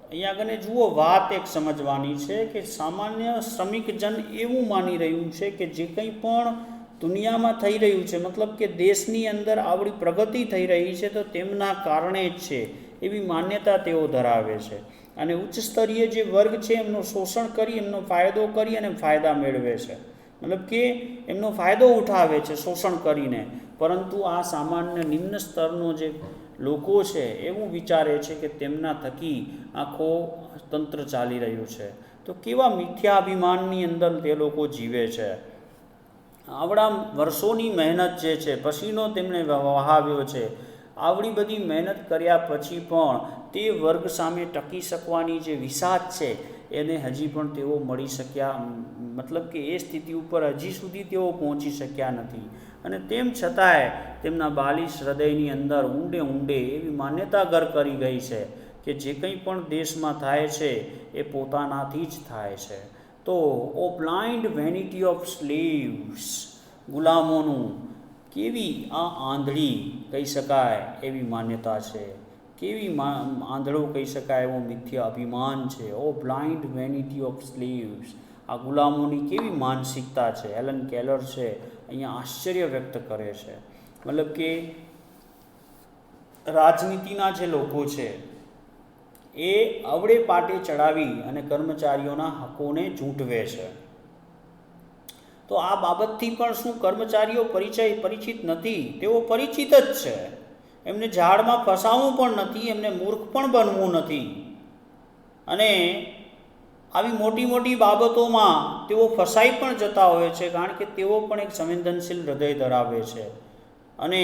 અહીંયા આગળ જુઓ, વાત એક સમજવાની છે કે સામાન્ય શ્રમિક જન એવું માની રહ્યું છે કે જે કંઈ પણ દુનિયામાં થઈ રહ્યું છે, મતલબ કે દેશની અંદર આવડી પ્રગતિ થઈ રહી છે તો તેમના કારણે જ છે, એવી માન્યતા તેઓ ધરાવે છે. અને ઉચ્ચ સ્તરીય જે વર્ગ છે એમનું શોષણ કરી, એમનો ફાયદો કરી અને ફાયદા મેળવે છે, મતલબ કે એમનો ફાયદો ઉઠાવે છે શોષણ કરીને. પરંતુ આ સામાન્ય નિમ્ન સ્તરનો જે લોકો છે એવું વિચારે છે કે તેમના થકી આખો તંત્ર ચાલી રહ્યું છે. તો કેવા મિથ્યાભિમાનની અંદર તે લોકો જીવે છે. આવડા વર્ષોની મહેનત જે છે, પસીનો તેમણે વહાવ્યો છે, આવડી બધી મહેનત કર્યા પછી પણ તે વર્ગ સામે ટકી શકવાની જે વિસાત છે એને હજી પણ તેઓ મળી શક્યા, મતલબ કે એ સ્થિતિ ઉપર હજી સુધી તેઓ પહોંચી શક્યા નથી. અને તેમ છતાંય તેમના બાલિશ હૃદયની અંદર ઊંડે ઊંડે એવી માન્યતા ઘર કરી ગઈ છે કે જે કંઈ પણ દેશમાં થાય છે એ પોતાનાથી જ થાય છે. તો ઓ બ્લાઇન્ડ વેનિટી ઓફ સ્લેવ્સ, ગુલામોનું કેવી આ આંધળી કહી શકાય એવી માન્યતા છે, કેવી આંધળો કહી શકાય એવો મિથ્યા અભિમાન છે. ઓ બ્લાઇન્ડ વેનિટી ઓફ સ્લેવ્સ, આ ગુલામોની કેવી માનસિકતા છે. હેલન કેલર છે અહીંયા આશ્ચર્ય વ્યક્ત કરે છે. મતલબ કે રાજનીતિના જે લોકો છે એ અવળે પાટે ચડાવી અને કર્મચારીઓના હકોને ઝૂંટવે છે. તો આ બાબતથી પણ શું કર્મચારીઓ પરિચિત નથી? તેઓ પરિચિત જ છે. એમને ઝાડમાં ફસાવવું પણ નથી, એમને મૂર્ખ પણ બનવું નથી. અને આવી મોટી મોટી બાબતોમાં તેઓ ફસાઈ પણ જતા હોય છે, કારણ કે તેઓ પણ એક સંવેદનશીલ હૃદય ધરાવે છે. અને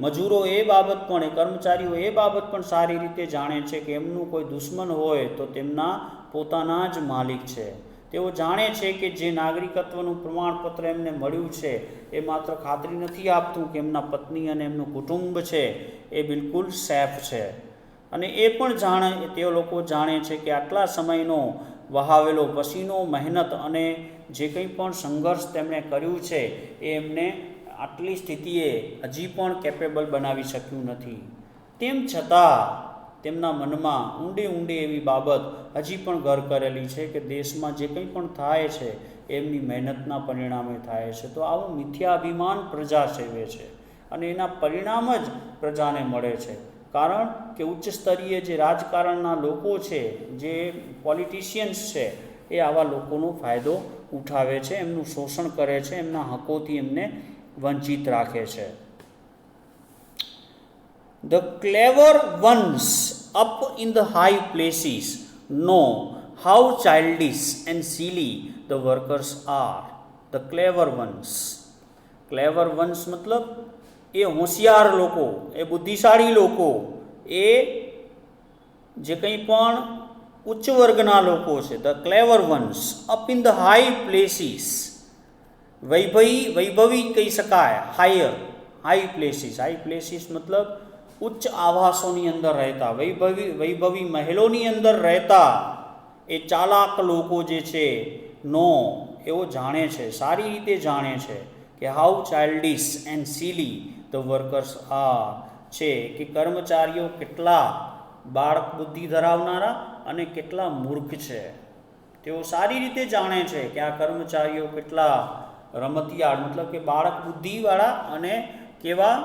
મજૂરો એ બાબત પણ, એ કર્મચારીઓ એ બાબત પણ સારી રીતે જાણે છે કે એમનું કોઈ દુશ્મન હોય તો તેમના પોતાના જ માલિક છે. તેઓ જાણે છે કે જે નાગરિકત્વનું પ્રમાણપત્ર એમને મળ્યું છે એ માત્ર ખાતરી નથી આપતું કે એમના પત્ની અને એમનું કુટુંબ છે એ બિલકુલ સેફ છે. અને એ પણ તે લોકો જાણે છે કે આટલા સમયનો વહાવેલો પસીનો, મહેનત અને જે કંઈ પણ સંઘર્ષ તેમણે કર્યું છે એ એમને આટલી સ્થિતિએ હજી પણ કેપેબલ બનાવી શક્યું નથી. તેમ છતાં તેમના મનમાં ઊંડે ઊંડે એવી બાબત હજી પણ ઘર કરેલી છે કે દેશમાં જે કંઈ પણ થાય છે એમની મહેનતના પરિણામે થાય છે. તો આવું મિથ્યાભિમાન પ્રજા સેવે છે અને એના પરિણામ જ પ્રજાને મળે છે. કારણ કે ઉચ્ચ સ્તરીય જે રાજકારણના લોકો છે, જે પોલિટિશિયન્સ છે, એ આવા લોકોનો ફાયદો ઉઠાવે છે, એમનું શોષણ કરે છે, એમના હકોથી એમને વંચિત રાખે છે. The clever ones up in the high places know how childish and silly the workers are. The clever ones. Clever ones मतलब એ હોશિયાર લોકો, એ બુદ્ધિશાળી લોકો, એ જે કંઈ પણ ઉચ્ચ વર્ગના લોકો છે, the clever once up in the high places, વૈભવી કહી શકાય, હાઈ પ્લેસીસ મતલબ ઉચ્ચ આવાસોની અંદર રહેતા, વૈભવી મહેલોની અંદર રહેતા એ ચાલાક લોકો જે છે, નો એવો જાણે છે, સારી રીતે જાણે છે કે how childish and silly the workers are, છે કે કર્મચારીઓ કેટલા બાળક બુદ્ધિ ધરાવનારા અને કેટલા મૂર્ખ છે. તેઓ સારી રીતે જાણે છે કે આ કર્મચારીઓ કેટલા રમતિયાળ મતલબ કે બાળક બુદ્ધિવાળા અને કેવા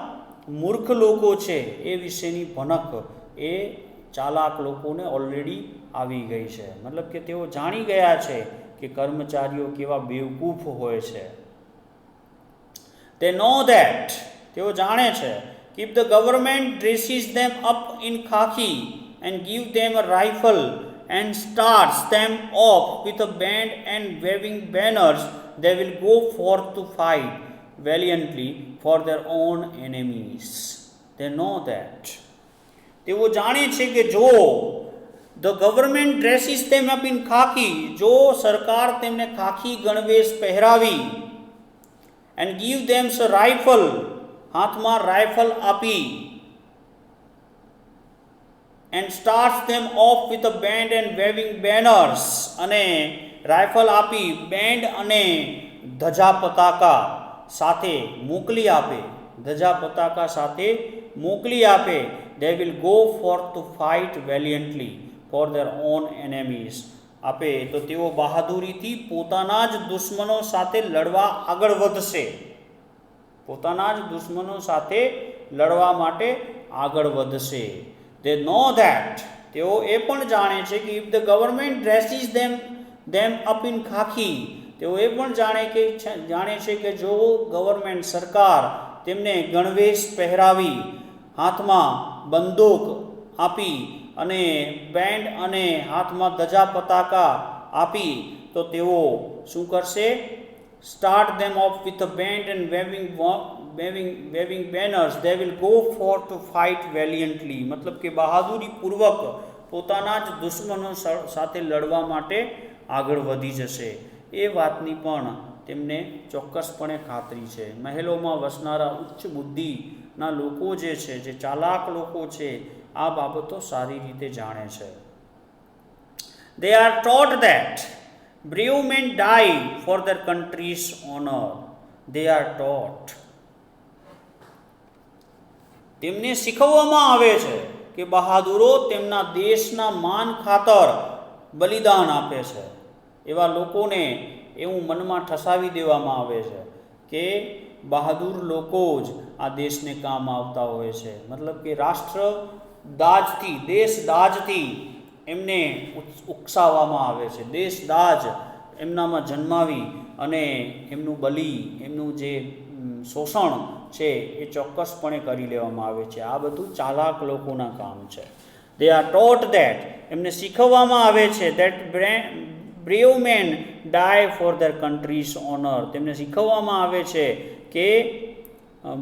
મૂર્ખ લોકો છે એ વિશેની ભનક એ ચાલાક લોકોને ઓલરેડી આવી ગઈ છે. મતલબ કે તેઓ જાણી ગયા છે કે કર્મચારીઓ કેવા બેવકૂફ હોય છે. They know that, તેઓ જાણે છે કે if the government dresses them up in khaki and give them a rifle and starts them off with a band and waving banners, they will go forth to fight valiantly for their own enemies. They know that. તેઓ જાણે છે કે જો the government dresses them up in khaki, જો સરકાર તેમને ખાખી ગણવેશ પહેરાવી, and give them a rifle, હાથમાં રાઇફલ આપી, and starts them off with a band and waving banners, અને રાઇફલ આપી બેન્ડ અને ધજા પતાકા સાથે મોકલી આપે, ધજા પતાકા સાથે મોકલી આપે, they will go forth to fight valiantly for their own enemies, આપે તો તેઓ બહાદુરીથી પોતાના જ દુશ્મનો સાથે લડવા આગળ વધશે, પોતાના જ દુશ્મનો સાથે લડવા માટે આગળ વધશે. They know that, તેઓ એ પણ જાણે છે કે if the government dresses them up in khaki, તેઓ એ પણ જાણે છે કે જો ગવર્મેન્ટ સરકાર તેમને ગણવેશ પહેરાવી, હાથમાં બંદૂક આપી અને બેન્ડ અને હાથમાં ધજા પતાકા આપી તો તેઓ શું કરશે? start them off with a band and waving banners, they will go forth to fight valiantly, મતલબ કે બહાદુરી પૂર્વક પોતાના જ દુશ્મનો સાથે લડવા માટે આગળ વધી જશે. એ વાતની પણ તેમને ચોક્કસપણે ખાતરી છે. મહેલોમાં વસનારા ઉચ્ચ બુદ્ધિના લોકો જે છે, જે ચાલાક લોકો છે, આ બાબતો સારી રીતે જાણે છે. They are taught that brave men die for their country's honor. They are taught. તેમને શીખવવામાં આવે છે કે બહાદુરો તેમના દેશના માન ખાતર બલિદાન આપે છે. એવા લોકોને એવું મનમાં ઠસાવી દેવામાં આવે છે કે બહાદુર લોકો જ આ દેશને કામ આવતા હોય છે. મતલબ કે રાષ્ટ્ર દાજથી, દેશ દાજથી એમને ઉકસાવવામાં આવે છે. દેશ દાજ એમનામાં જન્માવી અને એમનું એમનું જે શોષણ છે એ ચોક્કસપણે કરી લેવામાં આવે છે. આ બધું ચાલાક લોકોના કામ છે. They are taught that, એમને શીખવવામાં આવે છે that brave men die for their country's honor. તેમને શીખવવામાં આવે છે કે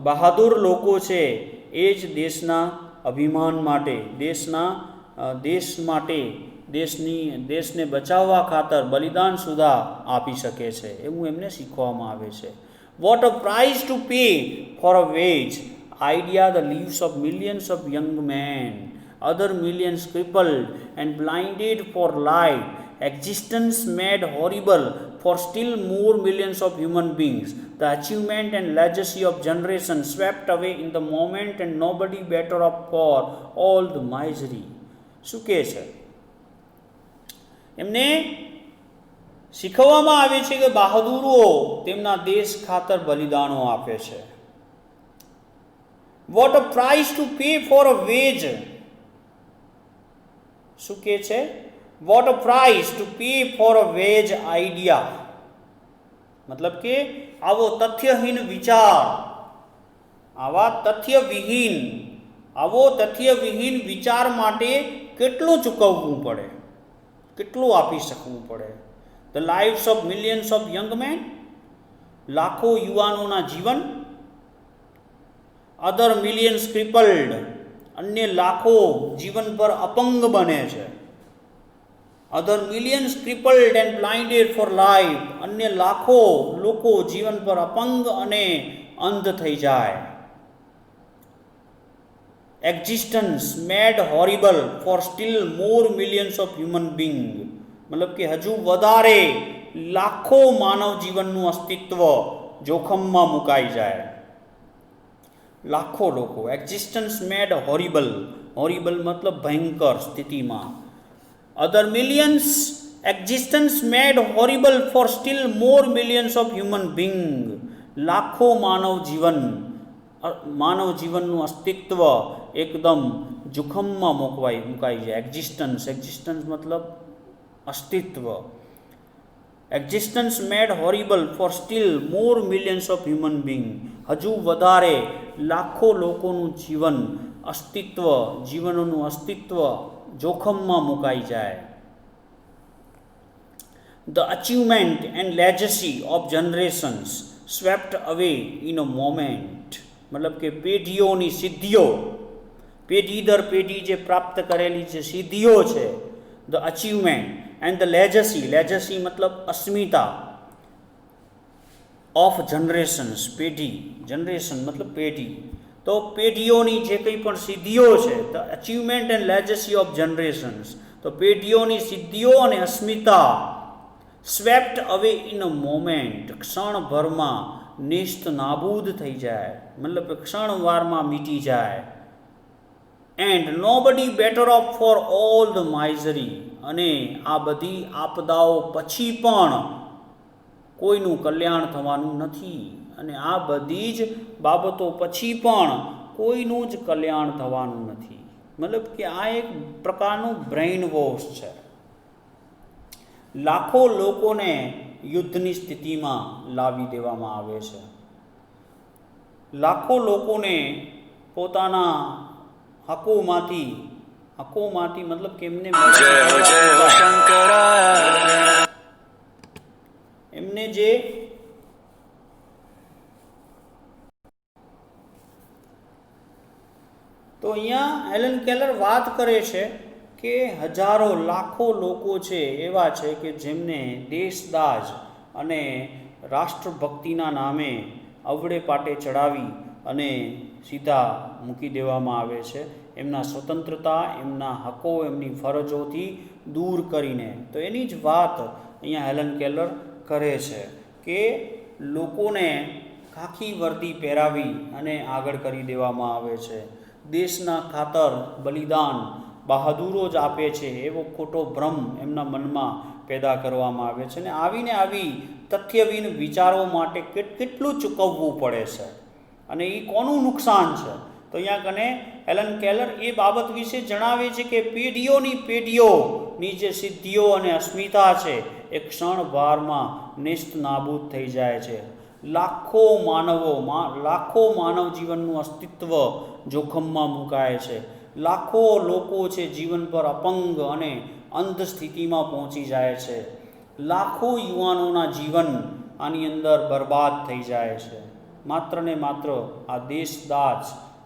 બહાદુર લોકો છે એ જ દેશના અભિમાન માટે, દેશ માટે, દેશને બચાવવા ખાતર બલિદાન સુધા આપી શકે છે, એવું એમને શીખવવામાં આવે છે. What a price to pay for a wage idea, the lives of millions of young men, other millions crippled and blinded for life, existence made horrible for still more millions of human beings, the achievement and legacy of generations swept away in the moment and nobody better off for all the misery. શું કહે છે? એમને શીખવવામાં આવે છે કે બહાદુરો તેમના દેશ ખાતર બલિદાનો આપે છે. What a price to pay for a wage. શું કહે છે? What a price to pay for a vague idea, મતલબ કે આવો તથ્યહીન વિચાર, આવો તથ્યવિહીન વિચાર માટે કેટલું ચૂકવવું પડે, કેટલું આપી શકવું પડે. The lives of millions of young men, લાખો યુવાનોના જીવન. અધર મિલિયન્સ ક્રિપલ્ડ, અન્ય લાખો જીવન પર અપંગ બને છે. અધર millions crippled and બ્લાઇન્ડેડ four life, અન્ય લાખો લોકો જીવન પર અપંગ અને અંધ થઈ જાય. Existence made horrible for still more millions of human being, મતલબ કે હજુ વધારે લાખો માનવ જીવનનું અસ્તિત્વ જોખમમાં મુકાઈ જાય. લાખો લોકો, એક્ઝિસ્ટન્સ મેડ હોરિબલ, હોરિબલ મતલબ ભયંકર સ્થિતિમાં. Other millions existence made horrible for still more millions of human being, લાખો માનવ જીવનનું અસ્તિત્વ એકદમ જોખમમાં મુકાઈ જાય. એક્ઝિસ્ટન્સ મતલબ અસ્તિત્વ. Existence made horrible for still more millions of human being, હજુ વધારે લાખો લોકોનું જીવનનું અસ્તિત્વ જોખમમાં મુકાઈ જાય. The achievement and legacy of generations swept away in a moment, મતલબ કે પેઢીઓની સિદ્ધિઓ, પેઢી દર પેઢી જે પ્રાપ્ત કરેલી જે સિદ્ધિઓ છે. ધ અચીવમેન્ટ એન્ડ ધ લેજસી મતલબ અસ્મિતા, ઓફ જનરેશન્સ જનરેશન મતલબ પેઢી, તો પેઢીઓની જે કંઈ પણ સિદ્ધિઓ છે. The achievement and legacy of generations, તો પેઢીઓની સિદ્ધિઓ અને અસ્મિતા swept away in a moment, ક્ષણભરમાં નિસ્ત નાબૂદ થઈ જાય, મતલબ ક્ષણવારમાં મીટી જાય. And nobody better off for all the misery, અને આ બધી આપદાઓ પછી પણ કોઈનું કલ્યાણ થવાનું નથી, અને આ બધી જ બાબતો પછી પણ કોઈનું જ કલ્યાણ થવાનું નથી. મતલબ કે આ એક પ્રકારનું બ્રેઇન વોશ છે. લાખો લોકોને યુદ્ધની સ્થિતિમાં લાવી દેવામાં આવે છે. લાખો લોકોને પોતાના હકોમાંથી મતલબ કે એમને જે તો અહીંયા હેલન કેલર વાત કરે છે કે હજારો લાખો લોકો છે એવા છે કે જેમને દેશદાજ અને રાષ્ટ્રભક્તિના નામે અવળે પાટે ચડાવી અને સીધા મૂકી દેવામાં આવે છે, એમના સ્વતંત્રતા, એમના હકો, એમની ફરજોથી દૂર કરીને. તો એની જ વાત અહીંયા હેલન કેલર કરે છે કે લોકોને ખાખી વર્દી પહેરાવી અને આગળ કરી દેવામાં આવે છે. દેશના ખાતર બલિદાન બહાદુરો જ આપે છે એવો ખોટો ભ્રમ એમના મનમાં પેદા કરવામાં આવે છે. અને આવી તથ્યહીન વિચારો માટે કેટલું ચૂકવવું પડે છે અને એ કોનું નુકસાન છે. તો અહીંયા કને હેલન કેલર એ બાબત વિશે જણાવે છે કે પેઢીઓની જે સિદ્ધિઓ અને અસ્મિતા છે એ ક્ષણભરમાં નિસ્ત નાબૂદ થઈ જાય છે. લાખો માનવ જીવનનું અસ્તિત્વ જોખમમાં મુકાય છે. લાખો લોકો છે જીવન પર અપંગ અને અંધ સ્થિતિમાં પહોંચી જાય છે. લાખો યુવાનોના જીવન આની અંદર બરબાદ થઈ જાય છે, માત્ર ને માત્ર આ દેશદાજ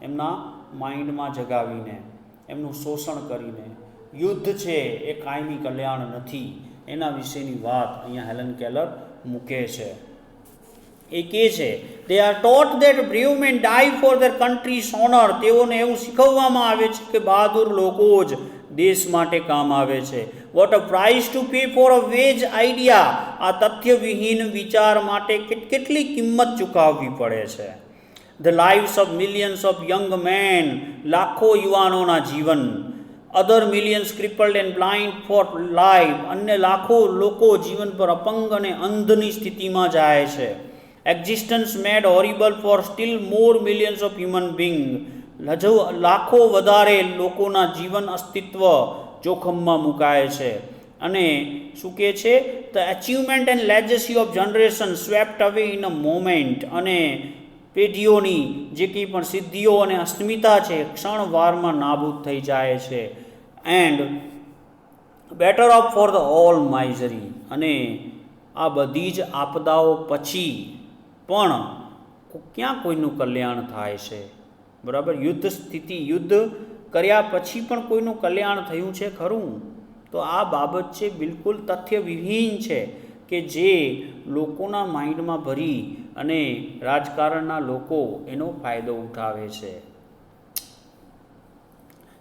એમના માઇન્ડમાં જગાવીને, એમનું શોષણ કરીને. યુદ્ધ છે એ કાયમી કલ્યાણ નથી, એના વિશેની વાત અહીંયા હેલન કેલર મૂકે છે. એ કહે છે they are taught that brave men die for their country's honour, તેઓને એવું શીખવવામાં આવે છે કે બહાદુર લોકો જ દેશ માટે કામ આવે છે. What a price to pay for a vague idea, આ તથ્યવિહીન વિચાર માટે કેટલી કિંમત ચૂકવવી પડે છે. The lives of millions of young men, લાખો યુવાનોના જીવન. Other millions crippled and blind for life, અન્ય લાખો લોકો જીવન પર અપંગ અને અંધની સ્થિતિમાં જાય છે. Existence made horrible for still more millions of human being, લાખો વધારે લોકોના જીવન અસ્તિત્વ જોખમમાં મુકાય છે. અને શું કહે છે, the achievement and legacy of generation swept away in a moment, અને પેઢીઓની જે કંઈ પણ સિદ્ધિઓ અને અસ્મિતા છે ક્ષણવારમાં નાબૂદ થઈ જાય છે. And better off for the all misery, અને આ બધી જ આપદાઓ પછી પણ ક્યાં કોઈનું કલ્યાણ થાય છે, બરાબર. યુદ્ધ સ્થિતિ, યુદ્ધ કર્યા પછી પણ કોઈનું કલ્યાણ થયું છે ખરું? તો આ બાબત છે બિલકુલ તથ્યવિહીન છે કે જે લોકોના માઇન્ડમાં ભરી અને રાજકારણના લોકો એનો ફાયદો ઉઠાવે છે.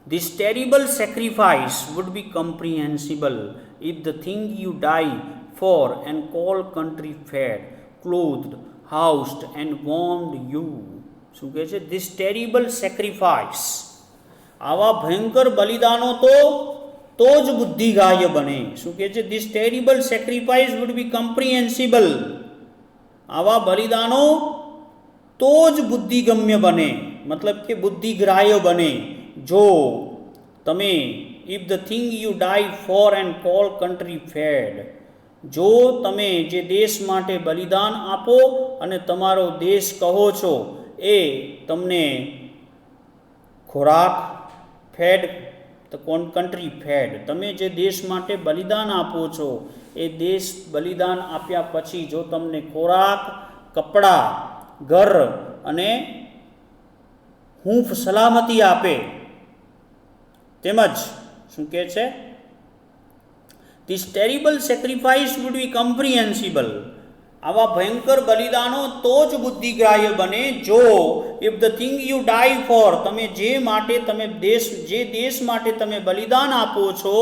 This terrible sacrifice would be comprehensible if the thing you die for and call country fed, clothed, housed and warmed you. શું કહે છે? This terrible sacrifice, આવા ભયંકર બલિદાનો તો જ બુદ્ધિગ્રાહ્ય બને. શું કહે છે? This terrible sacrifice would be comprehensible, આવા બલિદાનો તો જ બુદ્ધિગમ્ય બને, મતલબ કે બુદ્ધિગ્રાહ્ય બને. જો તમે if the thing you die for and call country fed, જો તમે જે દેશ માટે બલિદાન આપો અને તમારો દેશ કહો છો એ તમને ખોરાક, ફેડ કન્ટ્રી ફેડ, તમે જે દેશ માટે બલિદાન આપો છો એ દેશ બલિદાન આપ્યા પછી જો તમને ખોરાક, કપડાં, ઘર અને હૂંફ સલામતી આપે, તેમજ શું કહે છે? This terrible sacrifice would be comprehensible, આવા ભયંકર બલિદાનો તો જ બુદ્ધિગ્રાહ્ય બને જો if the thing you die for, તમે જે દેશ માટે તમે બલિદાન આપો છો,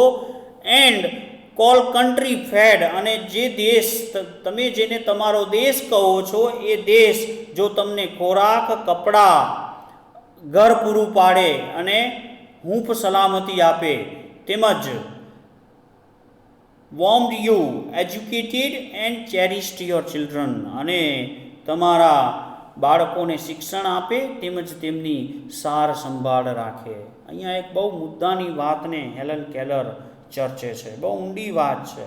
એન્ડ કોલ કન્ટ્રી ફેડ, અને જે દેશ તમે જેને તમારો દેશ કહો છો એ દેશ જો તમને ખોરાક, કપડાં, ઘર પૂરું પાડે અને હૂંફ સલામતી આપે, તેમજ warmed you, educated and cherished your children, અને તમારા બાળકોને શિક્ષણ આપે તેમજ તેમની સાર સંભાળ રાખે. અહીંયા એક બહુ મુદ્દાની વાતને હેલન કેલર ચર્ચે છે, બહુ ઊંડી વાત છે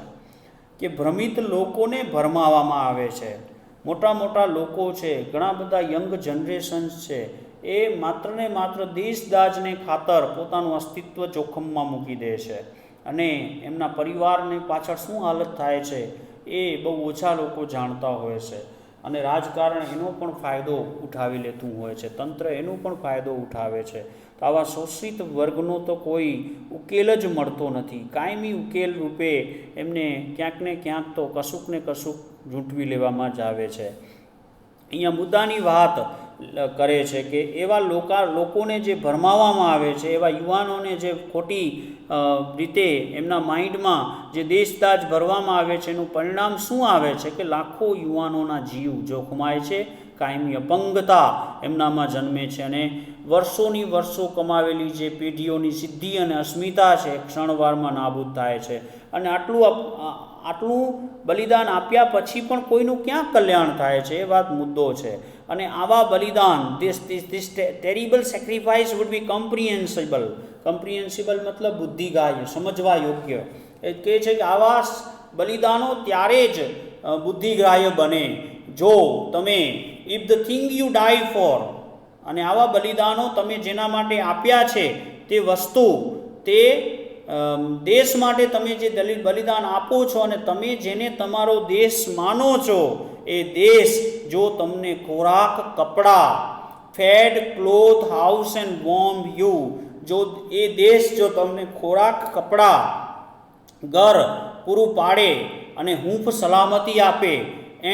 કે ભ્રમિત લોકોને ભરમાવવામાં આવે છે. મોટા મોટા લોકો છે, ઘણા બધા યંગ જનરેશન્સ છે, એ માત્ર ને માત્ર દેશદાજને ખાતર પોતાનું અસ્તિત્વ જોખમમાં મૂકી દે છે, અને એમના પરિવારની પાછળ શું હાલત થાય છે એ બહુ ઓછા લોકો જાણતા હોય છે. અને રાજકારણ એનો પણ ફાયદો ઉઠાવી લેતું હોય છે, તંત્ર એનો પણ ફાયદો ઉઠાવે છે. તો આવા શોષિત વર્ગનો તો કોઈ ઉકેલ જ મળતો નથી. કાયમી ઉકેલ રૂપે એમને ક્યાંક ને ક્યાંક તો કશુંક ને કશુંક ઝૂંટવી લેવામાં જ આવે છે. અહીંયા મુદ્દાની વાત કરે છે કે એવા લોકોને જે ભરમાવવામાં આવે છે, એવા યુવાનોને જે ખોટી રીતે એમના માઇન્ડમાં જે દેશદાજ ભરવામાં આવે છે, એનું પરિણામ શું આવે છે કે લાખો યુવાનોના જીવ જોખમાય છે, કાયમી અપંગતા એમનામાં જન્મે છે, અને વર્ષોની વર્ષો કમાવેલી જે પેઢીઓની સિદ્ધિ અને અસ્મિતા છે ક્ષણવારમાં નાબૂદ થાય છે. અને આટલું બલિદાન આપ્યા પછી પણ કોઈનું ક્યાં કલ્યાણ થાય છે એ વાત મુદ્દો છે. અને આવા બલિદાન, this terrible sacrifice would be comprehensible મતલબ બુદ્ધિગ્રાહ્ય, સમજવા યોગ્ય. એ કહે છે કે આવા બલિદાનો ત્યારે જ બુદ્ધિગ્રાહ્ય બને જો તમે if the thing you die for, અને આવા બલિદાનો તમે જેના માટે આપ્યા છે તે વસ્તુ, તે દેશ માટે તમે જે બલિદાન આપો છો અને તમે જેને તમારો દેશ માનો છો એ દેશ જો તમને ખોરાક, કપડાં, fed, cloth, house and warm you, જો એ દેશ જો તમને ખોરાક, કપડાં, ઘર પૂરું પાડે અને હૂંફ સલામતી આપે,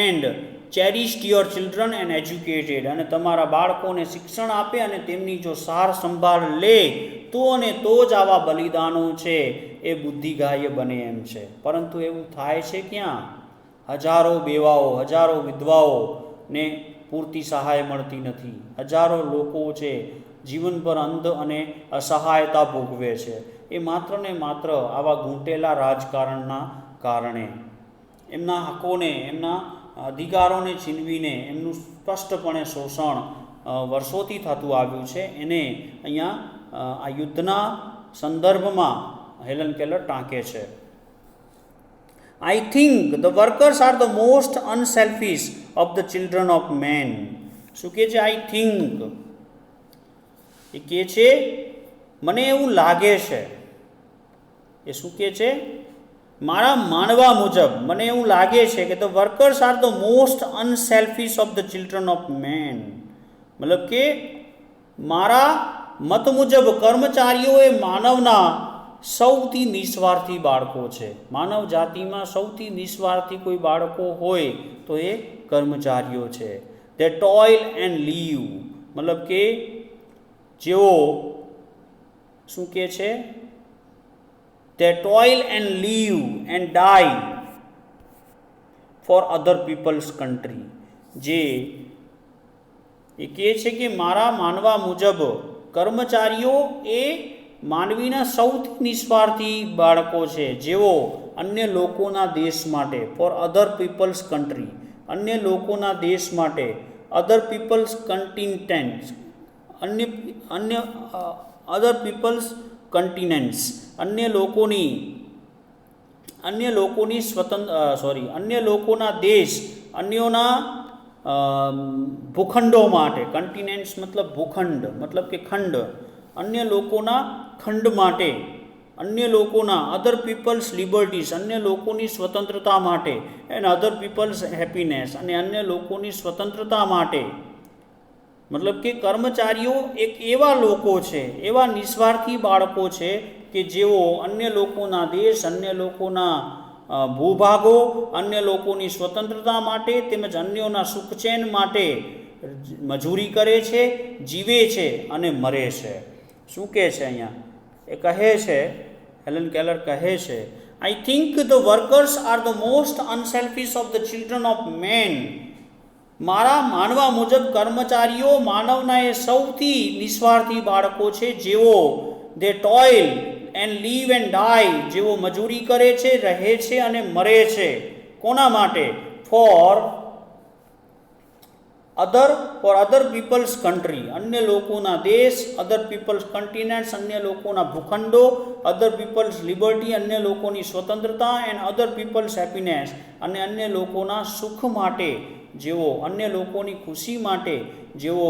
and cherished your children and educated, અને તમારા બાળકોને શિક્ષણ આપે અને તેમની જો સાર સંભાળ લે, તો અને તો જ આવા બલિદાનો છે એ બુદ્ધિગ્રાહ્ય બને એમ છે. પરંતુ એવું થાય છે ક્યાં? હજારો બેવાઓ, હજારો વિધવાઓને પૂરતી સહાય મળતી નથી. હજારો લોકો છે જીવનભર અંધ અને અસહાયતા ભોગવે છે. એ માત્ર ને માત્ર આવા ઘૂંટેલા રાજકારણના કારણે એમના હકોને, એમના અધિકારોને છીનવીને એમનું સ્પષ્ટપણે શોષણ વર્ષોથી થતું આવ્યું છે. એને અહીંયા આ યુદ્ધના સંદર્ભમાં હેલન કેલર ટાંકે છે. I think the workers are the most unselfish of the children of men. શું કહે છે? આઈ થિંક, એ કહે છે મને એવું લાગે છે. એ શું કહે છે? મારા માનવા મુજબ મને એવું લાગે છે કે the workers are the most unselfish of the children of men. મતલબ કે મારા મત મુજબ કર્મચારીઓ એ માનવના સૌથી નિસ્વાર્થી બાળકો છે. માનવ જાતિમાં સૌથી નિસ્વાર્થી કોઈ બાળકો હોય તો એ કર્મચારીઓ છે. દે ટોઇલ એન્ડ લીવ, મતલબ કે જેઓ શું કહે છે? They toil and live and die for other people's country. જે એ કહે છે કે મારા માનવા મુજબ કર્મચારીઓ એ માનવીના સૌથી નિસ્વાર્થી બાળકો છે, જેઓ અન્ય લોકોના દેશ માટે, ફોર અધર પીપલ્સ કન્ટ્રી, અન્ય લોકોના દેશ માટે, અધર પીપલ્સ કન્ટિન્ટેન્ટ્સ, અધર પીપલ્સ કન્ટિનેન્ટ્સ, અન્ય લોકોની અન્ય લોકોના દેશ, અન્યોના ભૂખંડો માટે. કન્ટિનેન્ટ્સ મતલબ ભૂખંડ, મતલબ કે ખંડ. અન્ય લોકોના ખંડ માટે, અન્ય લોકોના અધર પીપલ્સ લિબર્ટીઝ, અન્ય લોકોની સ્વતંત્રતા માટે, એન્ડ અધર પીપલ્સ હેપીનેસ, અને અન્ય લોકોની સ્વતંત્રતા માટે. મતલબ કે કર્મચારીઓ એક એવા લોકો છે, એવા નિસ્વાર્થી બાળકો છે કે જેઓ અન્ય લોકોના દેશ, અન્ય લોકોના ભૂભાગો, અન્ય લોકોની સ્વતંત્રતા માટે તેમજ અન્યોના સુખચેન માટે મજૂરી કરે છે, જીવે છે અને મરે છે. શું કહે છે અહીંયા? એ કહે છે, હેલન કેલર કહે છે, I think the workers are the most unselfish of the children of men. મારા માનવા મુજબ કર્મચારીઓ માનવના એ સૌથી નિસ્વાર્થી બાળકો છે, જેઓ દે ટોઇલ એન્ડ લીવ એન્ડ ડાઈ, જેઓ મજૂરી કરે છે, રહે છે અને મરે છે. કોના માટે? ફોર અધર પીપલ્સ કન્ટ્રી, અન્ય લોકોના દેશ, અધર પીપલ્સ કન્ટિનેન્ટ્સ, અન્ય લોકોના ભૂખંડો, અધર પીપલ્સ લિબર્ટી, અન્ય લોકોની સ્વતંત્રતા, એન્ડ અધર પીપલ્સ હેપીનેસ, અને અન્ય લોકોના સુખ માટે, જેઓ અન્ય લોકોની ખુશી માટે જેઓ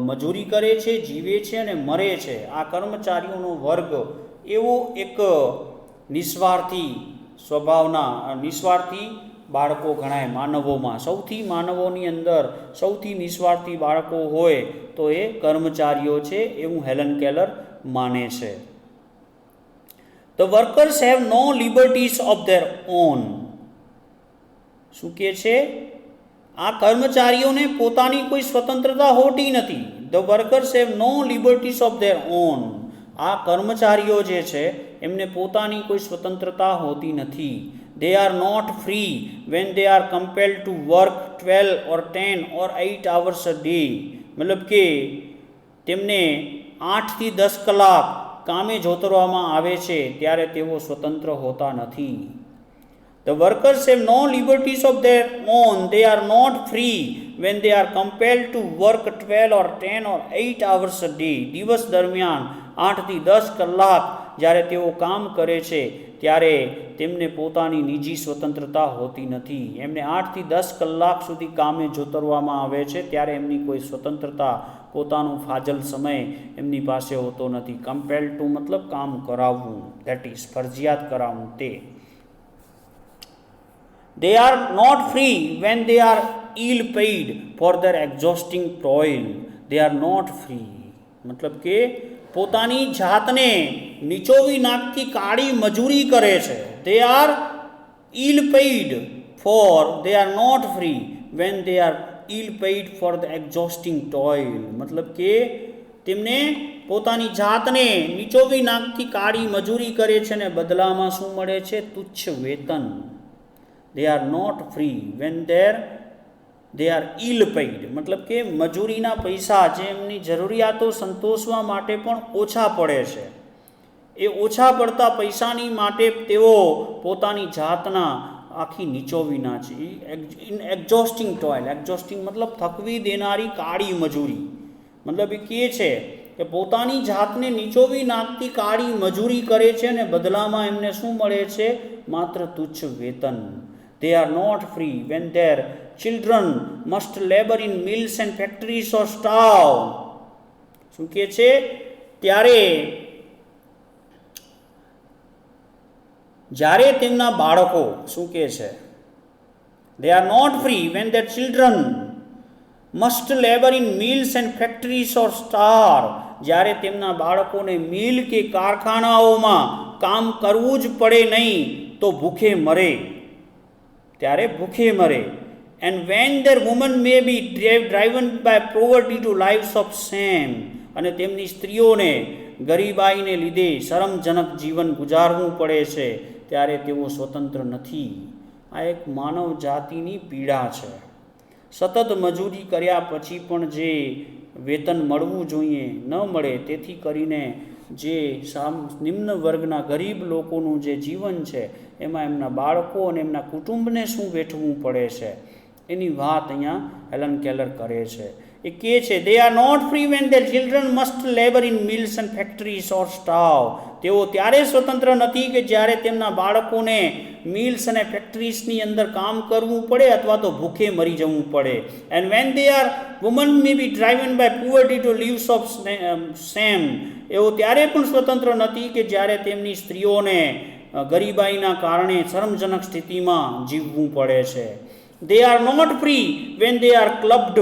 મજૂરી કરે છે, જીવે છે અને મરે છે. આ કર્મચારીઓનો વર્ગ એવો એક નિસ્વાર્થી સ્વભાવના, નિસ્વાર્થી બાળકો ગણાય માનવોમાં. માનવોની અંદર સૌથી નિસ્વાર્થી બાળકો હોય તો એ કર્મચારીઓ છે, એવું હેલન કેલર માને છે. The workers have no liberties of their own. શું કહે છે? આ કર્મચારીઓને પોતાની કોઈ સ્વતંત્રતા હોતી નથી. The workers have no liberties of their own. આ કર્મચારીઓ જે છે એમને પોતાની કોઈ સ્વતંત્રતા હોતી નથી. They are not free when they are compelled to work 12 or 10 or 8 hours a day. મતલબ કે તેમને 8 થી 10 કલાક કામે જોતરવામાં આવે છે ત્યારે તેઓ સ્વતંત્ર હોતા નથી. The workers have no liberties of their own. They are not free when they are compelled to work 12 or 10 or 8 hours a day. દિવસ દરમિયાન 8 થી 10 કલાક જ્યારે તેઓ કામ કરે છે ત્યારે તેમને પોતાની નિજી સ્વતંત્રતા હોતી નથી. એમને 8 થી 10 કલાક સુધી કામે જોતરવામાં આવે છે ત્યારે એમની કોઈ સ્વતંત્રતા, પોતાનું ફાજલ સમય એમની પાસે હોતો નથી. કમ્પેલ ટુ મતલબ કામ કરાવવું, ધેટ ઇઝ ફરજિયાત કરાવવું તે. They are not free when they are ill paid for their exhausting toil. They are not free. મતલબ કે પોતાની જાતને નીચોવી નાખતી કાળી મજૂરી કરે છે. They are ill paid for, they are not free when they are ill paid for the exhausting toil. મતલબ કે તેમને પોતાની જાતને નીચોવી નાખતી કાળી મજૂરી કરે છે ને બદલામાં શું મળે છે? તુચ્છ વેતન. They are not free when they are ill paid. મતલબ કે મજૂરીના પૈસા જે એમની જરૂરિયાતો સંતોષવા માટે પણ ઓછા પડે છે, એ ઓછા પડતા પૈસાની માટે તેઓ પોતાની જાતના આખી નીચોવી નાખે. In exhausting ટોઇલ. એક્ઝોસ્ટિંગ મતલબ થકવી દેનારી કાળી મજૂરી. મતલબ એ કહે છે કે પોતાની જાતને નીચોવી નાખતી કાળી મજૂરી કરે છે ને બદલામાં એમને શું મળે છે? માત્ર તુચ્છ વેતન. They are not free when their children must labor in mills and factories or starve. શું કહે છે? જ્યારે તેમના બાળકો શું કહે છે? They are not free when their children must labor in mills and factories or starve. જ્યારે તેમના બાળકોને મિલ કે કારખાનાઓમાં કામ કરવું જ પડે નહીં તો ભૂખે મરે, ત્યારે ભૂખે મરે. And when their women may be driven by poverty to lives of shame. અને તેમની સ્ત્રીઓને ગરીબાઈને લીધે શરમજનક જીવન ગુજારવું પડે છે, ત્યારે તેઓ સ્વતંત્ર નથી. આ એક માનવ જાતિની પીડા છે. સતત મજૂરી કર્યા પછી પણ જે વેતન મળવું જોઈએ ન મળે, તેથી કરીને જે નિમ્ન વર્ગના ગરીબ લોકોનું જે જીવન છે એમાં એમના બાળકો અને એમના કુટુંબને શું વેઠવું પડે છે એની વાત અહીંયા હેલન કેલર કરે છે. એ કહે છે, they are not free when their children must labor in mills and factories or starve. તેઓ ત્યારે સ્વતંત્ર નથી કે જ્યારે તેમના બાળકોને મિલ્સ અને ફેક્ટરીઝની અંદર કામ કરવું પડે અથવા તો ભૂખે મરી જવું પડે. And when they are women may be driven by poverty to lives of shame. એઓ ત્યારે પણ સ્વતંત્ર નથી કે જ્યારે તેમની સ્ત્રીઓને ગરીબાઈના કારણે શરમજનક સ્થિતિમાં જીવવું પડે છે. They are not free when they are clubbed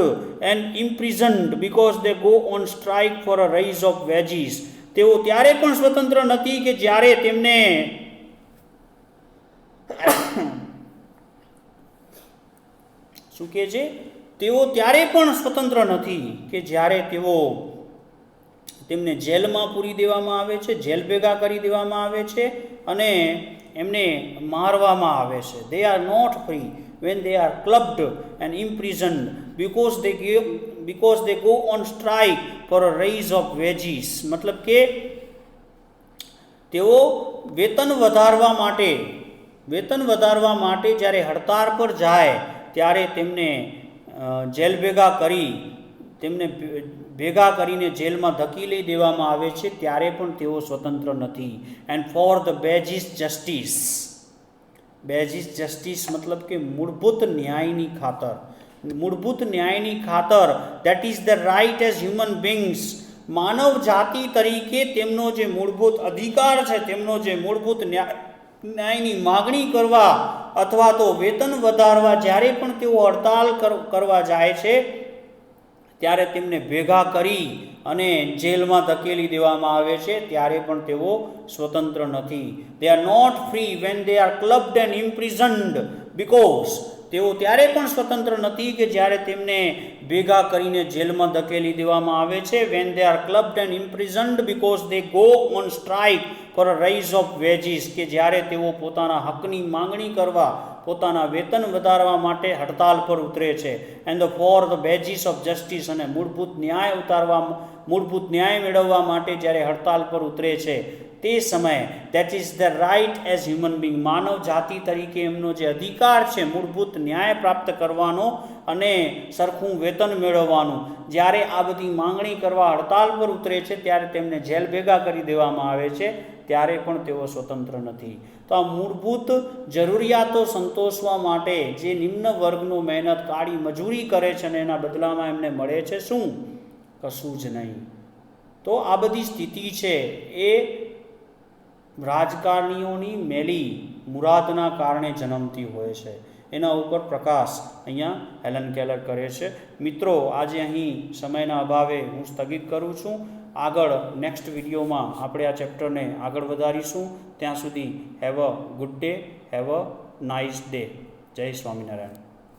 and imprisoned because they go on strike for a raise of wages. તેઓ ત્યારે પણ સ્વતંત્ર નથી કે જ્યારે તેમને શું કહે છે? તેઓ ત્યારે પણ સ્વતંત્ર નથી કે જ્યારે તેમને જેલમાં પૂરી દેવામાં આવે છે, જેલ ભેગા કરી દેવામાં આવે છે અને એમને મારવામાં આવે છે. They are not free when they are clubbed and imprisoned because they go on strike for a raise of wages. મતલબ કે તેઓ વેતન વધારવા માટે જ્યારે હડતાળ પર જાય ત્યારે તેમને જેલ ભેગા કરીને જેલમાં ધકેલી દેવામાં આવે છે, ત્યારે પણ તેઓ સ્વતંત્ર નથી. And for the basic justice મતલબ કે મૂળભૂત ન્યાયની ખાતર that is the right as human beings. માનવ જાતિ તરીકે તેમનો જે મૂળભૂત અધિકાર છે, તેમનો જે મૂળભૂત ન્યાયની માગણી કરવા અથવા તો વેતન વધારવા જ્યારે પણ તેઓ હડતાલ કરવા જાય છે ત્યારે તેમને ભેગા કરી અને જેલમાં ધકેલી દેવામાં આવે છે, ત્યારે પણ તેઓ સ્વતંત્ર નથી. They are not free when they are clubbed and imprisoned because તેઓ ત્યારે પણ સ્વતંત્ર નથી કે જ્યારે તેમને ભેગા કરીને જેલમાં ધકેલી દેવામાં આવે છે. When they are clubbed and imprisoned because they go on strike for a raise of wages. કે જ્યારે તેઓ પોતાના હકની માંગણી કરવા, પોતાના વેતન વધારવા માટે હડતાલ પર ઉતરે છે. And for the basis of justice. અને મૂળભૂત ન્યાય મેળવવા માટે જ્યારે હડતાલ પર ઉતરે છે તે સમયે that is the right as human being. માનવ જાતિ તરીકે એમનો જે અધિકાર છે મૂળભૂત ન્યાય પ્રાપ્ત કરવાનો અને સરખું વેતન મેળવવાનું, જ્યારે આ બધી માંગણી કરવા હડતાલ પર ઉતરે છે ત્યારે તેમને જેલ ભેગા કરી દેવામાં આવે છે, ત્યારે પણ તેઓ સ્વતંત્ર નથી. તો આ મૂળભૂત જરૂરિયાતો સંતોષવા માટે જે નિમ્ન વર્ગનો મહેનત કાળી મજૂરી કરે છે અને એના બદલામાં એમને મળે છે શું? કશું જ નહીં. તો આ બધી સ્થિતિ છે એ રાજકારણીઓની મેલી મુરાદના કારણે જન્મતી હોય છે. એના ઉપર પ્રકાશ અહીંયા હેલન કેલર કરે છે. મિત્રો, આજે અહીં સમયના અભાવે હું સ્થગિત કરું છું. આગળ નેક્સ્ટ વિડીયોમાં આપણે આ ચેપ્ટરને આગળ વધારીશું. ત્યાં સુધી have a good day, have a nice day. જય સ્વામિનારાયણ.